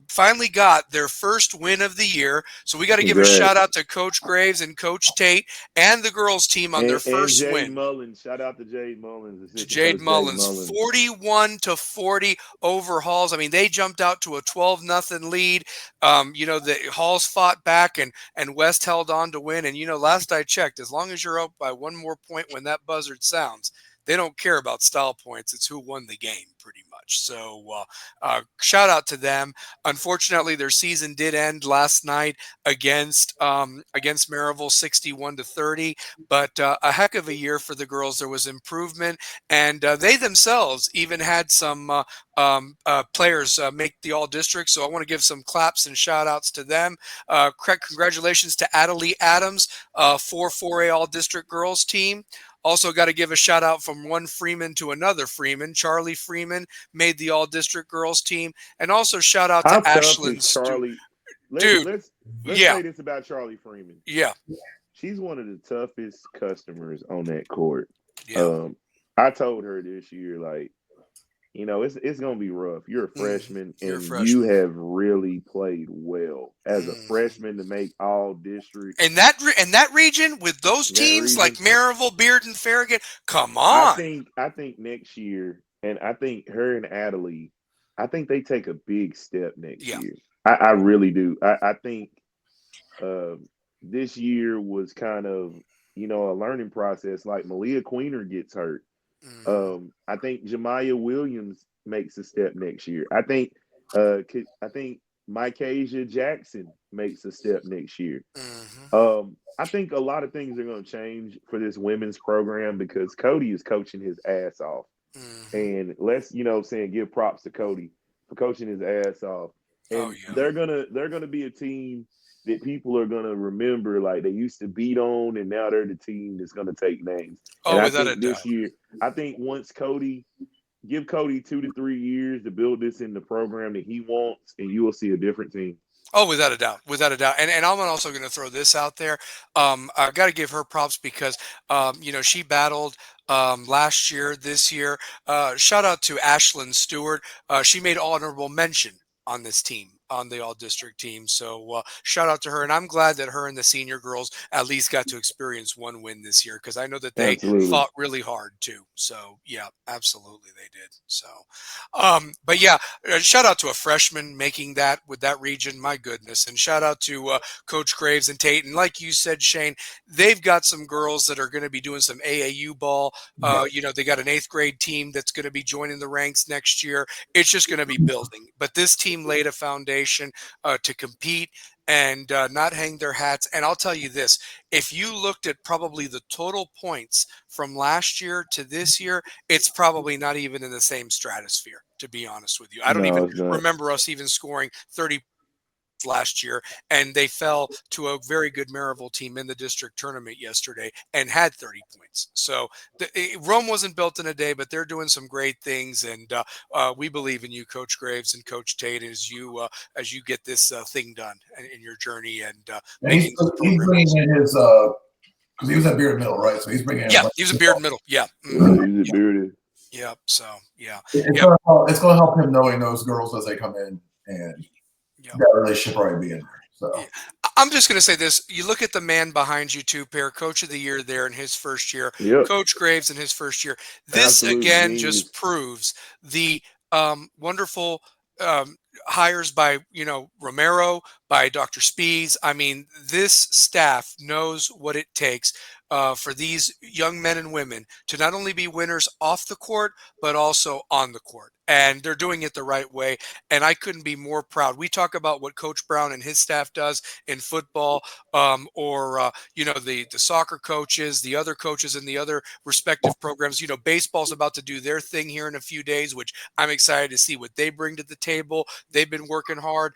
finally got their first win of the year. So we got to give a shout out to Coach Graves and Coach Tate and the girls team on their first win. Mullins. Shout out to Jade Mullins. Jade Mullins, 41-40 over Halls. I mean, they jumped out to a 12-0 lead. The Halls fought back and West held on to win. And, last I checked, as long as you're up by one more point when that buzzard sounds, they don't care about style points. It's who won the game, pretty much. So shout out to them. Unfortunately, their season did end last night against Maryville, 61-30. But a heck of a year for the girls. There was improvement, and they themselves even had some players make the all-district. So I want to give some claps and shout-outs to them. Congratulations to Adelie Adams for 4A all-district girls team. Also got to give a shout out from one Freeman to another Freeman. Charlie Freeman made the all-district girls team. And also shout out to Ashlyn Charlie. Let's say this about Charlie Freeman. Yeah. She's one of the toughest customers on that court. Yeah. I told her this year, it's going to be rough. You're a freshman, you have really played well as a freshman to make all districts. And that region with those teams like Maryville, Bearden, Farragut, come on. I think next year, and I think her and Adelie, I think they take a big step next year. I really do. I think this year was kind of, a learning process. Like Malia Queener gets hurt. I think Jemiah Williams makes a step next year. I think Micaiah Jackson makes a step next year. I think a lot of things are going to change for this women's program because Cody is coaching his ass off. And let's, give props to Cody for coaching his ass off. And they're gonna be a team that people are going to remember, like they used to beat on, and now they're the team that's going to take names. And without a doubt. This year, I think once give Cody 2 to 3 years to build this in the program that he wants, and you will see a different team. Oh, without a doubt. And I'm also going to throw this out there. I've got to give her props because, she battled last year, this year. Shout out to Ashlyn Stewart. She made honorable mention on this team, on the all-district team. So shout out to her. And I'm glad that her and the senior girls at least got to experience one win this year because I know that they fought really hard too. So, yeah, absolutely they did. So, but yeah, shout out to a freshman making that with that region. My goodness. And shout out to Coach Graves and Tate. And like you said, Shane, they've got some girls that are going to be doing some AAU ball. They got an 8th grade team that's going to be joining the ranks next year. It's just going to be building. But this team laid a foundation to compete and not hang their hats. And I'll tell you this, if you looked at probably the total points from last year to this year, it's probably not even in the same stratosphere, to be honest with you. I don't even remember us even scoring 30 last year, and they fell to a very good Maryville team in the district tournament yesterday and had 30 points. So Rome wasn't built in a day, but they're doing some great things, and we believe in you, Coach Graves and Coach Tate, as you get this thing done in your journey and he's bringing in his because he was at Bearden Middle, right? So he's bringing in he was at Bearden Middle, he's at Bearden. Yeah, so yeah, it's going to help him knowing those girls as they come in and. That relationship already being there. So I'm just going to say this. You look at the man behind you, two-pair, Coach of the Year there in his first year, Coach Graves in his first year. This, again, just proves the wonderful hires by, Romero, by Dr. Spees. I mean, this staff knows what it takes for these young men and women to not only be winners off the court, but also on the court. And they're doing it the right way. And I couldn't be more proud. We talk about what Coach Brown and his staff does in football, or the soccer coaches, the other coaches in the other respective programs. Baseball's about to do their thing here in a few days, which I'm excited to see what they bring to the table. They've been working hard.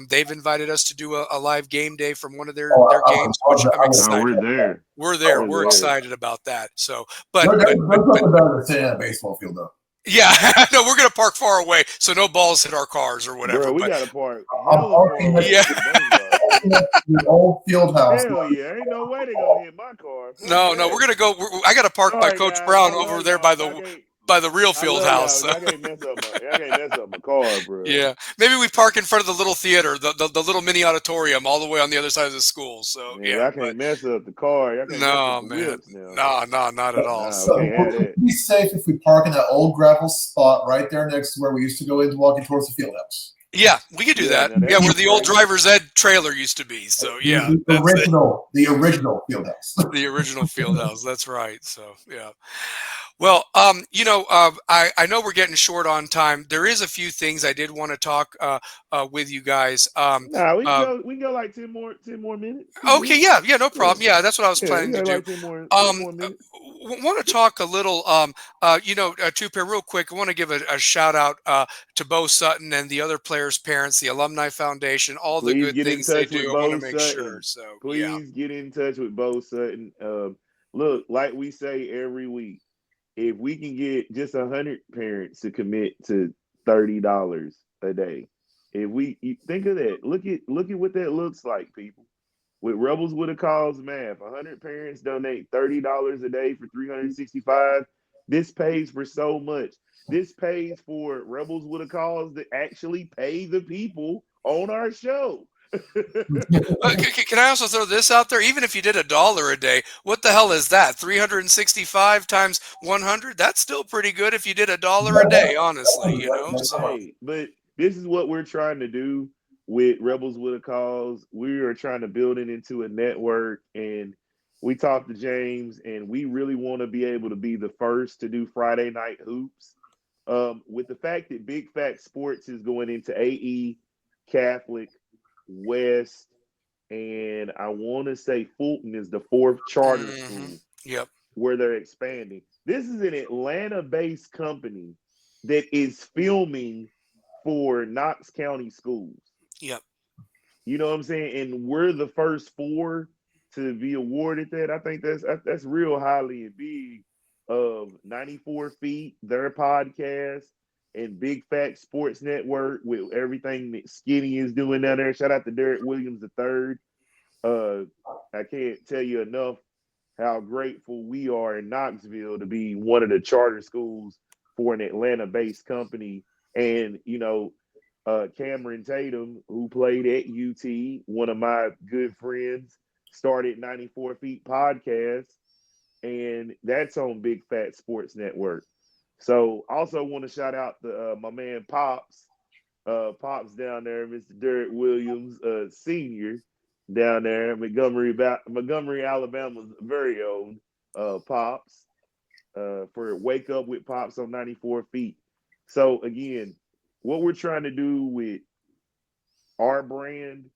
They've invited us to do a live game day from one of their games, which I'm excited. we're there. We're there. We're We're there. excited about that. So, but there's nothing better than sitting at a baseball field, though. yeah, no, we're gonna park far away so no balls hit our cars or whatever. Bro, we but got to park. yeah. The old field house. Hell yeah, ain't no way they gonna hit my car. No, we're gonna go. I got to park by Sorry, Coach guys, Brown I love over there y'all. by the real field house. I can't mess up my car, bro. Yeah, maybe we park in front of the little theater, the little mini auditorium, all the way on the other side of the school. So I can't mess up the car. No, man, no, not at all. So it'd be safe if we park in that old gravel spot right there next to where we used to go into walking towards the field house. Yeah, we could do that. No, yeah, where the old driver's ed trailer used to be. So yeah, the original field house. The original field house. That's right. So yeah. Well, I know we're getting short on time. There is a few things I did want to talk with you guys. We can go like 10 more minutes. Okay, yeah, no problem. Yeah, that's what I was planning to do. Like 10 more minutes. Want to talk a little, Two-Pair, real quick. I want to give a shout out to Bo Sutton and the other players' parents, the Alumni Foundation, all the good things they do. I want to make sure. So please get in touch with Bo Sutton. Look, like we say every week, if we can get just 100 parents to commit to $30 a day, you think of that, look at what that looks like, people. With Rebels with a Cause math, 100 parents donate $30 a day for 365. This pays for so much. This pays for Rebels with a Cause to actually pay the people on our show. Can I also throw this out there? Even if you did $1 a day, what the hell is that? 365 times 100? That's still pretty good if you did $1 a day, honestly. But this is what we're trying to do with Rebels with a Cause. We are trying to build it into a network, and we talked to James, and we really want to be able to be the first to do Friday night hoops. With the fact that Big Fat Sports is going into AE, Catholic, West, and I want to say Fulton is the 4th charter school. Yep. Where they're expanding. This is an Atlanta-based company that is filming for Knox County schools. Yep. You know what I'm saying? And we're the first 4 to be awarded that. I think that's real highly and big. Of 94 Feet, their podcast, and Big Fat Sports Network with everything that Skinny is doing down there. Shout out to Derek Williams III. I can't tell you enough how grateful we are in Knoxville to be one of the charter schools for an Atlanta-based company. And, Cameron Tatum, who played at UT, one of my good friends, started 94 Feet podcast, and that's on Big Fat Sports Network. So also want to shout out to my man Pops down there, Mr. Derek Williams, Sr. down there, Montgomery, Alabama's very own Pops, for Wake Up with Pops on 94 Feet. So again, what we're trying to do with our brand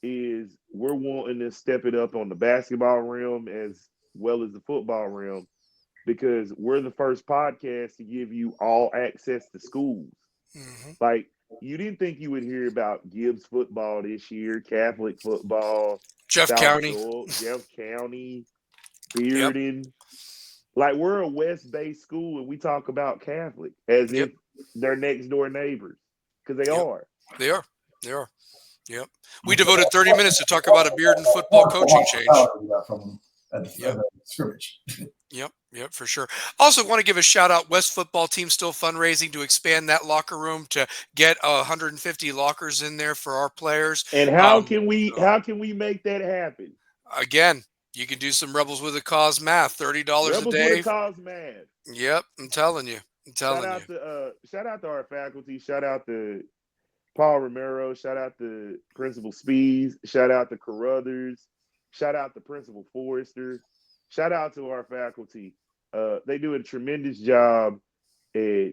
is we're wanting to step it up on the basketball realm as well as the football realm, because we're the first podcast to give you all access to schools. Mm-hmm. Like, you didn't think you would hear about Gibbs football this year, Catholic football, Jeff County, Bearden. Yep. Like, we're a West-based school, and we talk about Catholic as if they're next door neighbors, because they are. They are. Yep. We devoted 30 minutes to talk about a Bearden football coaching change. Yep, for sure. Also want to give a shout out. West football team still fundraising to expand that locker room to get 150 lockers in there for our players. And how can we make that happen? Again, you can do some Rebels with a Cause math, $30 a day. Rebels with a Cause math. Yep, I'm telling you. Shout out to our faculty. Shout out to Paul Romero. Shout out to Principal Spees. Shout out to Carruthers. Shout out to Principal Forrester. Shout out to our faculty. They do a tremendous job at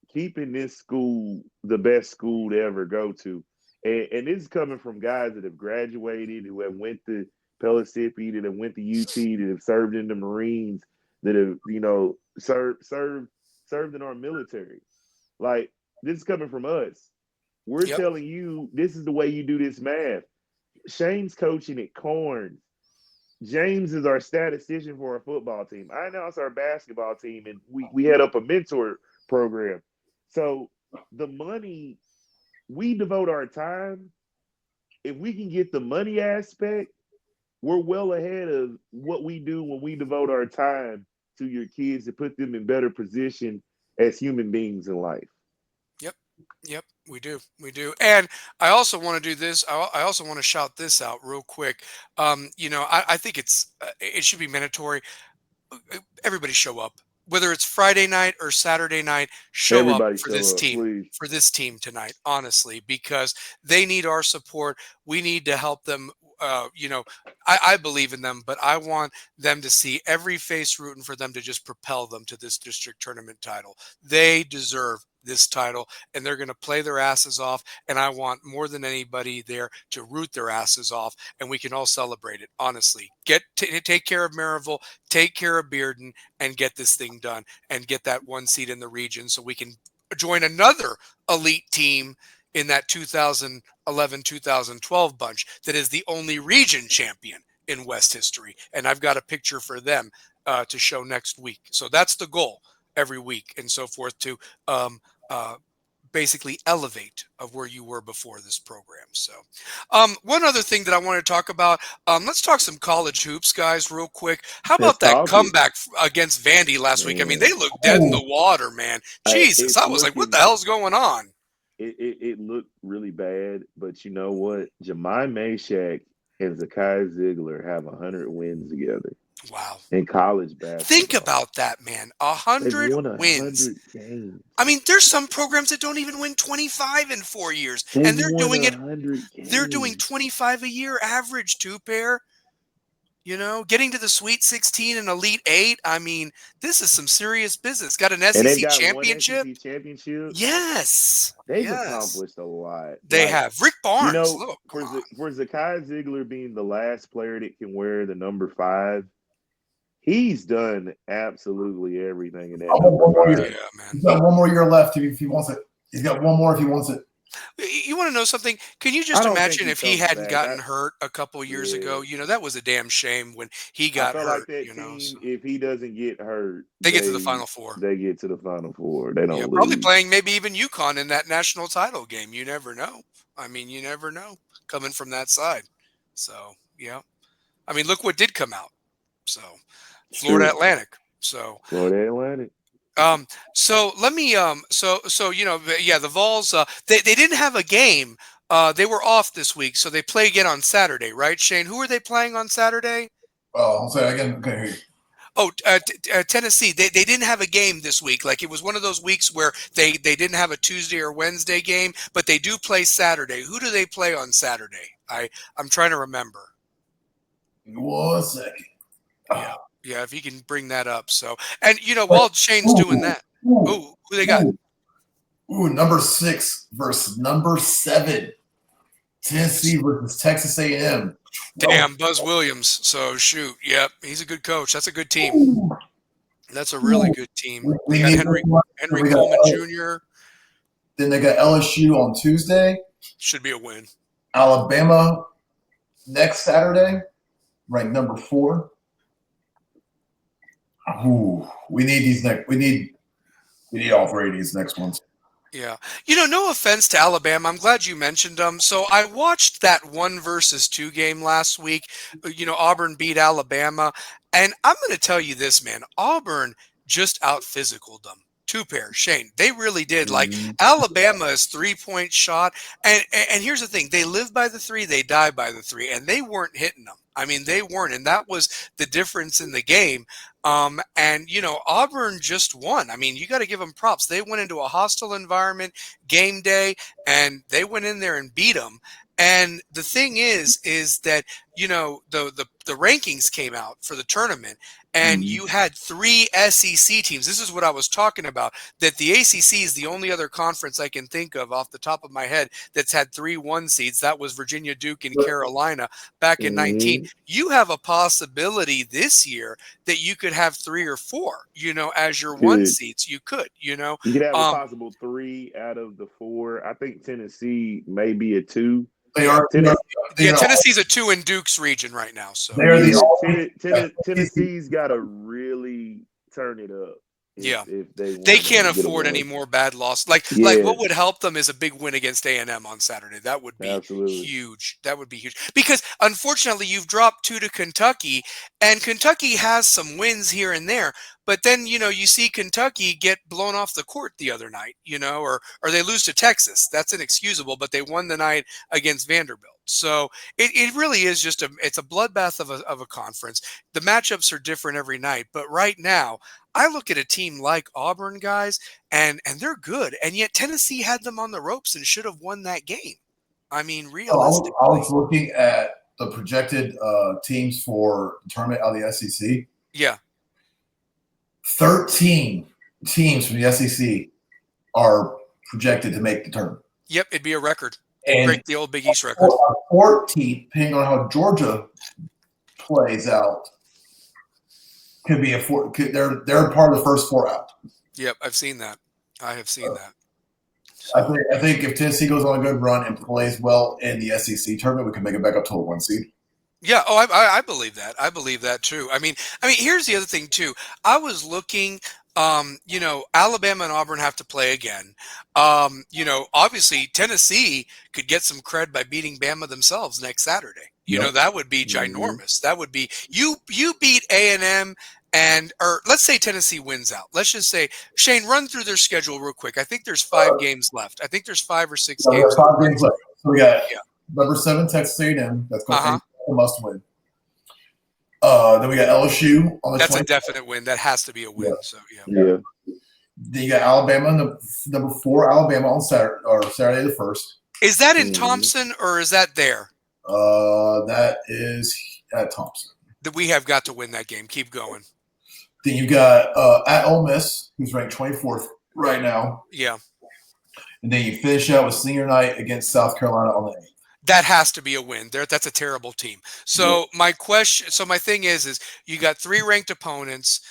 keeping this school the best school to ever go to. And this is coming from guys that have graduated, who have went to Pellissippi, that have went to UT, that have served in the Marines, that have, served in our military. Like, this is coming from us. We're telling you, this is the way you do this math. Shane's coaching at Corns. James is our statistician for our football team. I announce our basketball team, and we head up a mentor program. So the money, we devote our time. If we can get the money aspect, we're well ahead of what we do when we devote our time to your kids to put them in better position as human beings in life. Yep, we do. And I also want to do this. I also want to shout this out real quick. I think it should be mandatory. Everybody show up. Whether it's Friday night or Saturday night, show up for this team tonight, honestly, because they need our support. We need to help them. I believe in them, but I want them to see every face rooting for them to just propel them to this district tournament title. They deserve this title, and they're going to play their asses off. And I want more than anybody there to root their asses off, and we can all celebrate it. Honestly, take care of Maryville, take care of Bearden, and get this thing done, and get that one seed in the region, so we can join another elite team in that 2011-2012 bunch that is the only region champion in West history. And I've got a picture for them to show next week. So that's the goal every week and so forth, to basically elevate of where you were before this program. So one other thing that I want to talk about, let's talk some college hoops, guys, real quick. How about that comeback against Vandy last week? I mean, they looked dead in the water, man. Jesus, I was like, what the hell's going on? It looked really bad, but you know what? Jemai Meshack and Zakai Ziegler have 100 wins together. Wow. In college basketball. Think about that, man. 100 wins. Games. I mean, there's some programs that don't even win 25 in 4 years. And they're doing it. They're doing 25 a year average, two-pair. Getting to the Sweet 16 and Elite 8. I mean, this is some serious business. Got an SEC championship. One SEC championship. Yes. They've accomplished a lot. They have. Rick Barnes. Look, for Zakai Ziegler being the last player that can wear the number 5, he's done absolutely everything in that. Yeah, man. He's got one more year left if he wants it. He's got one more if he wants it. You want to know something? Can you just imagine if he hadn't gotten hurt a couple years ago? That was a damn shame when he got hurt. Like that team, if he doesn't get hurt, they get to the Final Four. They get to the Final Four. They don't lose. Probably playing maybe even UConn in that national title game. You never know. I mean, you never know coming from that side. So, yeah. I mean, look what did come out. So, Florida Atlantic. Florida Atlantic. So let me, the Vols, they didn't have a game. They were off this week, so they play again on Saturday, right, Shane? Who are they playing on Saturday? Oh, I'll say again. Okay. Oh, Tennessee. They didn't have a game this week. Like, it was one of those weeks where they didn't have a Tuesday or Wednesday game, but they do play Saturday. Who do they play on Saturday? I'm trying to remember. 1 second. Yeah, if you can bring that up. So, and while Shane's doing that, who they got? Number 6 versus number 7. Tennessee versus Texas A&M. Damn, Buzz Williams. So shoot, yep, he's a good coach. That's a good team. That's a really good team. They got Henry Coleman Jr. Then they got LSU on Tuesday. Should be a win. Alabama next Saturday, ranked number 4. Ooh, we need these next. We need all 3 of these next ones. Yeah, no offense to Alabama. I'm glad you mentioned them. So I watched that 1 versus 2 game last week. Auburn beat Alabama, and I'm going to tell you this, man. Auburn just out-physicaled them two pairs, Shane. They really did. Like Mm-hmm. Alabama's 3-point shot, and here's the thing: they live by the three, they die by the three, and they weren't hitting them. I mean, they weren't, and that was the difference in the game. And Auburn just won. I mean, you got to give them props. They went into a hostile environment, game day, and they went in there and beat them. And the thing is that the rankings came out for the tournament, and you had 3 SEC teams. This is what I was talking about, that the ACC is the only other conference I can think of off the top of my head that's had 3 1 seeds. That was Virginia, Duke, and Carolina back in 19. You have a possibility this year that you could have 3 or 4, as your 1 seeds. You could, You could have a possible 3 out of the 4. I think Tennessee may be a 2. They are. Tennessee's a 2 in Duke's region right now. So they're the Tennessee's got to really turn it up. If they can't afford any more bad loss. Like what would help them is a big win against A&M on Saturday. That would be huge. That would be huge because unfortunately you've dropped 2 to Kentucky, and Kentucky has some wins here and there. But then, you see Kentucky get blown off the court the other night, or they lose to Texas. That's inexcusable, but they won the night against Vanderbilt. So it really is it's a bloodbath of a conference. The matchups are different every night. But right now, I look at a team like Auburn, guys, and they're good. And yet Tennessee had them on the ropes and should have won that game. I mean, realistically. I was looking at the projected teams for the tournament out of the SEC. Yeah. 13 teams from the SEC are projected to make the tournament. Yep, it'd be a record. It'd break the old Big East record. 14, depending on how Georgia plays out, could be they're part of the first 4 out. Yep, I've seen that. I have seen that. So. I think if Tennessee goes on a good run and plays well in the SEC tournament, we can make it back up to a 1 seed. Yeah. Oh, I believe that. I believe that too. I mean, here's the other thing too. I was looking, Alabama and Auburn have to play again. Obviously Tennessee could get some cred by beating Bama themselves next Saturday. That would be ginormous. That would be, you beat A&M or let's say Tennessee wins out. Let's just say, Shane, run through their schedule real quick. I think there's 5 games left. I think there's 5 or 6 games. 5 games left. So we got number 7, Texas A&M. That's going to be a must win. Then we got LSU on the That's 20th. A definite win. That has to be a win. Yeah. So yeah. Then you got Alabama, number 4 Alabama on Saturday the 1st. Is that in Thompson or is that there? That is at Thompson. That we have got to win that game. Keep going. Then you got at Ole Miss, who's ranked 24th right now. Yeah. And then you finish out with senior night against South Carolina on the 8th. That has to be a win. That's a terrible team. So my thing is you got 3 ranked opponents.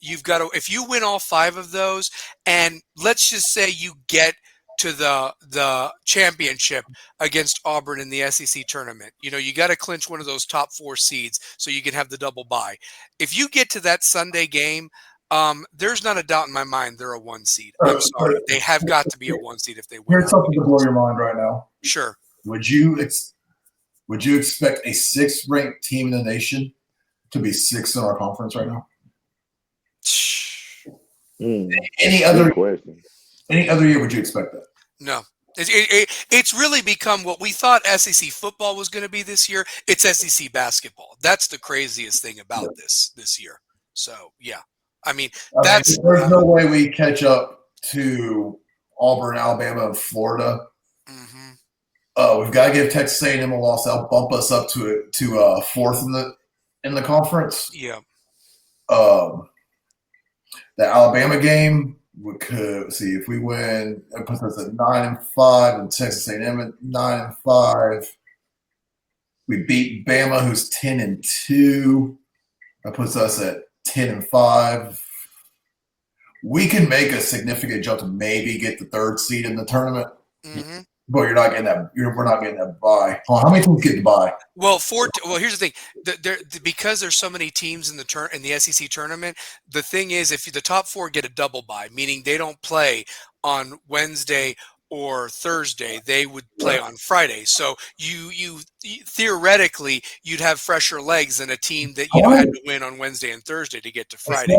You've got to, if you win all 5 of those, and let's just say you get to the championship against Auburn in the SEC tournament, you got to clinch one of those top 4 seeds so you can have the double bye. If you get to that Sunday game, there's not a doubt in my mind they're a 1 seed. I'm sorry. They have got to be a 1 seed if they win. Here's something to blow your mind right now. Sure. Would you expect a 6th ranked team in the nation to be 6th in our conference right now? Any other year would you expect that? No. It's really become what we thought SEC football was going to be this year. It's SEC basketball. That's the craziest thing about this year. So yeah, there's no way we catch up to Auburn, Alabama, and Florida. Mm-hmm. We've got to give Texas A&M a loss. That'll bump us up to 4th in the conference. Yeah. The Alabama game, we could see if we win. It puts us at 9-5, and Texas A&M at 9-5. We beat Bama, who's 10-2. That puts us at 10-5. We can make a significant jump to maybe get the 3rd seed in the tournament. Mm-hmm. But you're not getting that. We're not getting that bye. How many teams get the bye? Well, here's the thing. Because there's so many teams in the SEC tournament, the thing is, if the top 4 get a double bye, meaning they don't play on Wednesday or Thursday, they would play on Friday. So you theoretically you'd have fresher legs than a team that had to win on Wednesday and Thursday to get to Friday.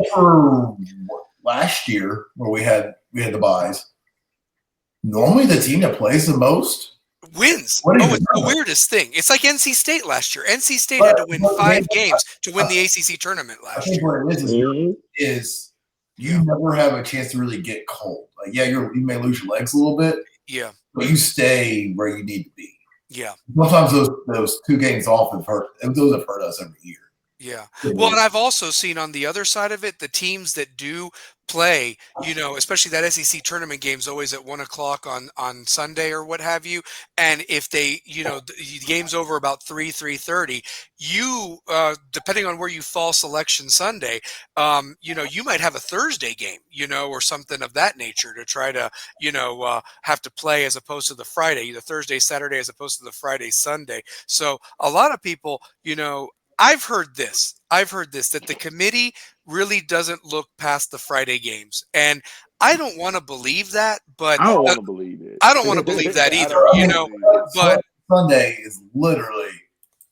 last year where we had the buys. Normally, the team that plays the most wins. It's the weirdest thing. It's like NC State last year. NC State had to win 5 games to win the ACC tournament last year. I think what it is you never have a chance to really get cold. Like, you may lose your legs a little bit. Yeah. But you stay where you need to be. Yeah. Sometimes those 2 games off have hurt. Those have hurt us every year. Yeah. Well, and I've also seen on the other side of it, the teams that do play, especially that SEC tournament game's always at 1:00 on Sunday or what have you. And if they, the game's over about 3:30, you, depending on where you fall selection Sunday, you might have a Thursday game, or something of that nature to try to, have to play as opposed to the Friday, the Thursday, Saturday, as opposed to the Friday, Sunday. So a lot of people, I've heard this, that the committee really doesn't look past the Friday games. And I don't want to believe that, but I don't want to believe it. I don't want to believe that either, but Sunday is literally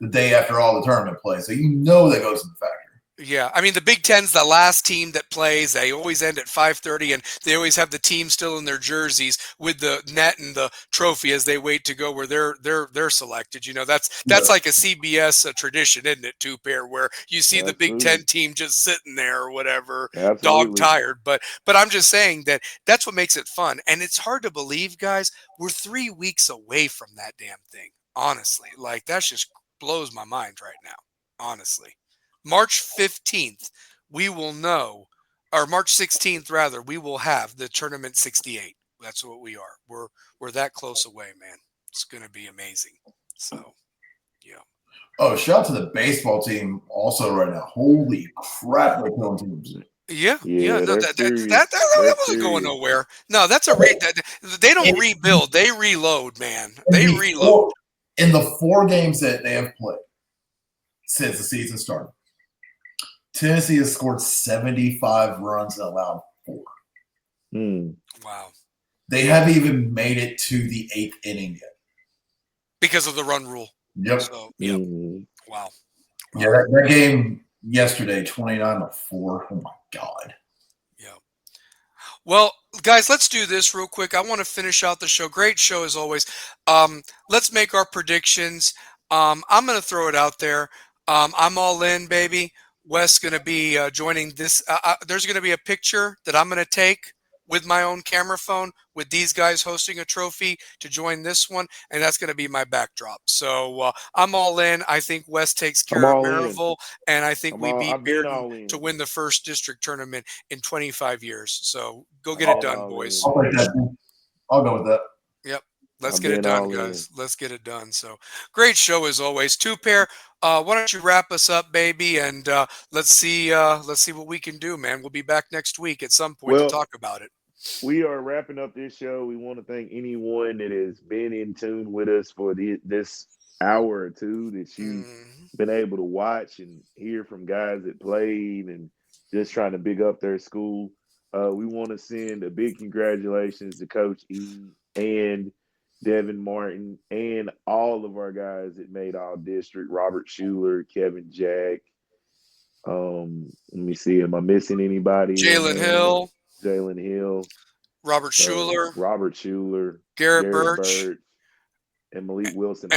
the day after all the tournament play. So that goes into factor. Yeah, I mean, the Big Ten's the last team that plays. They always end at 5:30, and they always have the team still in their jerseys with the net and the trophy as they wait to go where they're selected. That's like a CBS tradition, isn't it? Two-pair, where you see the Big Ten team just sitting there or whatever, dog tired. But I'm just saying that's what makes it fun, and it's hard to believe, guys. We're 3 weeks away from that damn thing. Honestly, like that just blows my mind right now. Honestly. March 15th, we will know, or March 16th, rather, we will have the tournament 68. That's what we are. We're that close away, man. It's going to be amazing. So, yeah. Oh, shout out to the baseball team also right now. Holy crap, they're killing teams. Yeah. No, that wasn't going nowhere. No, that's they don't rebuild. They reload, man. They reload. In the 4 games that they have played since the season started, Tennessee has scored 75 runs and allowed 4. Wow. They haven't even made it to the 8th inning yet. Because of the run rule. Yep. So, Wow. Yeah, that game yesterday, 29-4. Oh, my God. Yeah. Well, guys, let's do this real quick. I want to finish out the show. Great show as always. Let's make our predictions. I'm going to throw it out there. I'm all in, baby. Wes going to be joining this. There's going to be a picture that I'm going to take with my own camera phone with these guys hosting a trophy to join this one, and that's going to be my backdrop. So I'm all in. I think Wes takes care of Maryville, and I think we beat Bearden to win the first district tournament in 25 years. So go get it done, boys. I'll go with that. Yep. Let's get it done, guys. Let's get it done. So great show as always. Two-pair. Why don't you wrap us up, baby, and let's see what we can do, man. We'll be back next week at some point to talk about it. We are wrapping up this show. We want to thank anyone that has been in tune with us for this hour or two that you've been able to watch and hear from guys that played and just trying to big up their school. We want to send a big congratulations to Coach E and Devin Martin, and all of our guys that made all district, Robert Schuler, Kevin Jack. Let me see. Am I missing anybody? Jalen Hill. Robert Schuler. Garrett Birch. And Malik Wilson.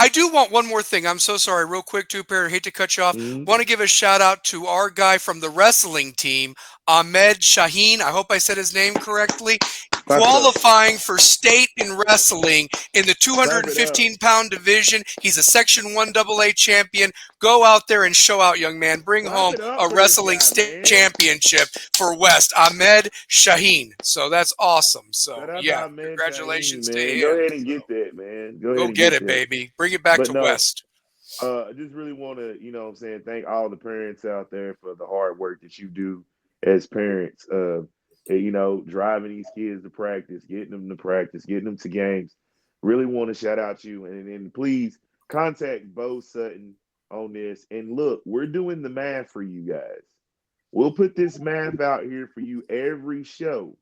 I do want one more thing. I'm so sorry. Real quick, Two-pair. I hate to cut you off. Want to give a shout out to our guy from the wrestling team, Ahmed Shaheen. I hope I said his name correctly. Qualifying for state in wrestling in the 215-pound division. He's a Section 1 AA champion. Go out there and show out, young man. Bring home a wrestling state championship for West. Ahmed Shaheen. So that's awesome. So, congratulations to him. Go ahead and get that, man. Go get it, baby. Bring it back to West. I just really want to, thank all the parents out there for the hard work that you do as parents. Driving these kids to practice, getting them to practice, getting them to games. Really want to shout out you. And please contact Bo Sutton on this. And look, we're doing the math for you guys. We'll put this math out here for you every show.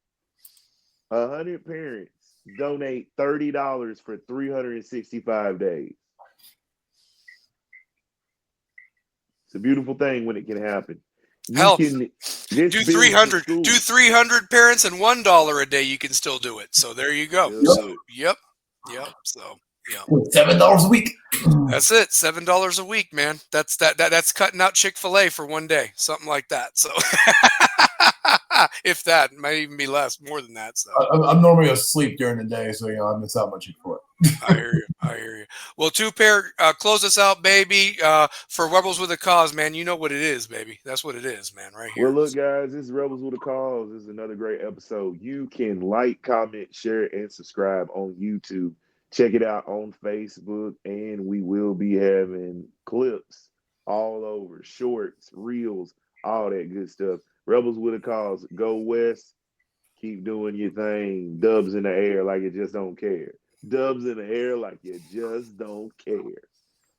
100 parents donate $30 for 365 days. It's a beautiful thing when it can happen. Hell, can do this 300. Do 300 parents and $1 a day. You can still do it. So there you go. So, yep. So yeah, $7 a week. That's it. $7 a week, man. That's cutting out Chick-fil-A for one day, something like that. So if that, it might even be less, more than that. So I'm normally asleep during the day, so I miss out my Chick-fil-A. I hear you. Well, two-pair, close us out, baby. For Rebels with a Cause, man, you know what it is, baby. That's what it is, man, right here. Well, look, guys, this is Rebels with a Cause. This is another great episode. You can like, comment, share, and subscribe on YouTube. Check it out on Facebook, and we will be having clips all over, shorts, reels, all that good stuff. Rebels with a Cause. Go West. Keep doing your thing. Dubs in the air like you just don't care. Dubs in the air like you just don't care.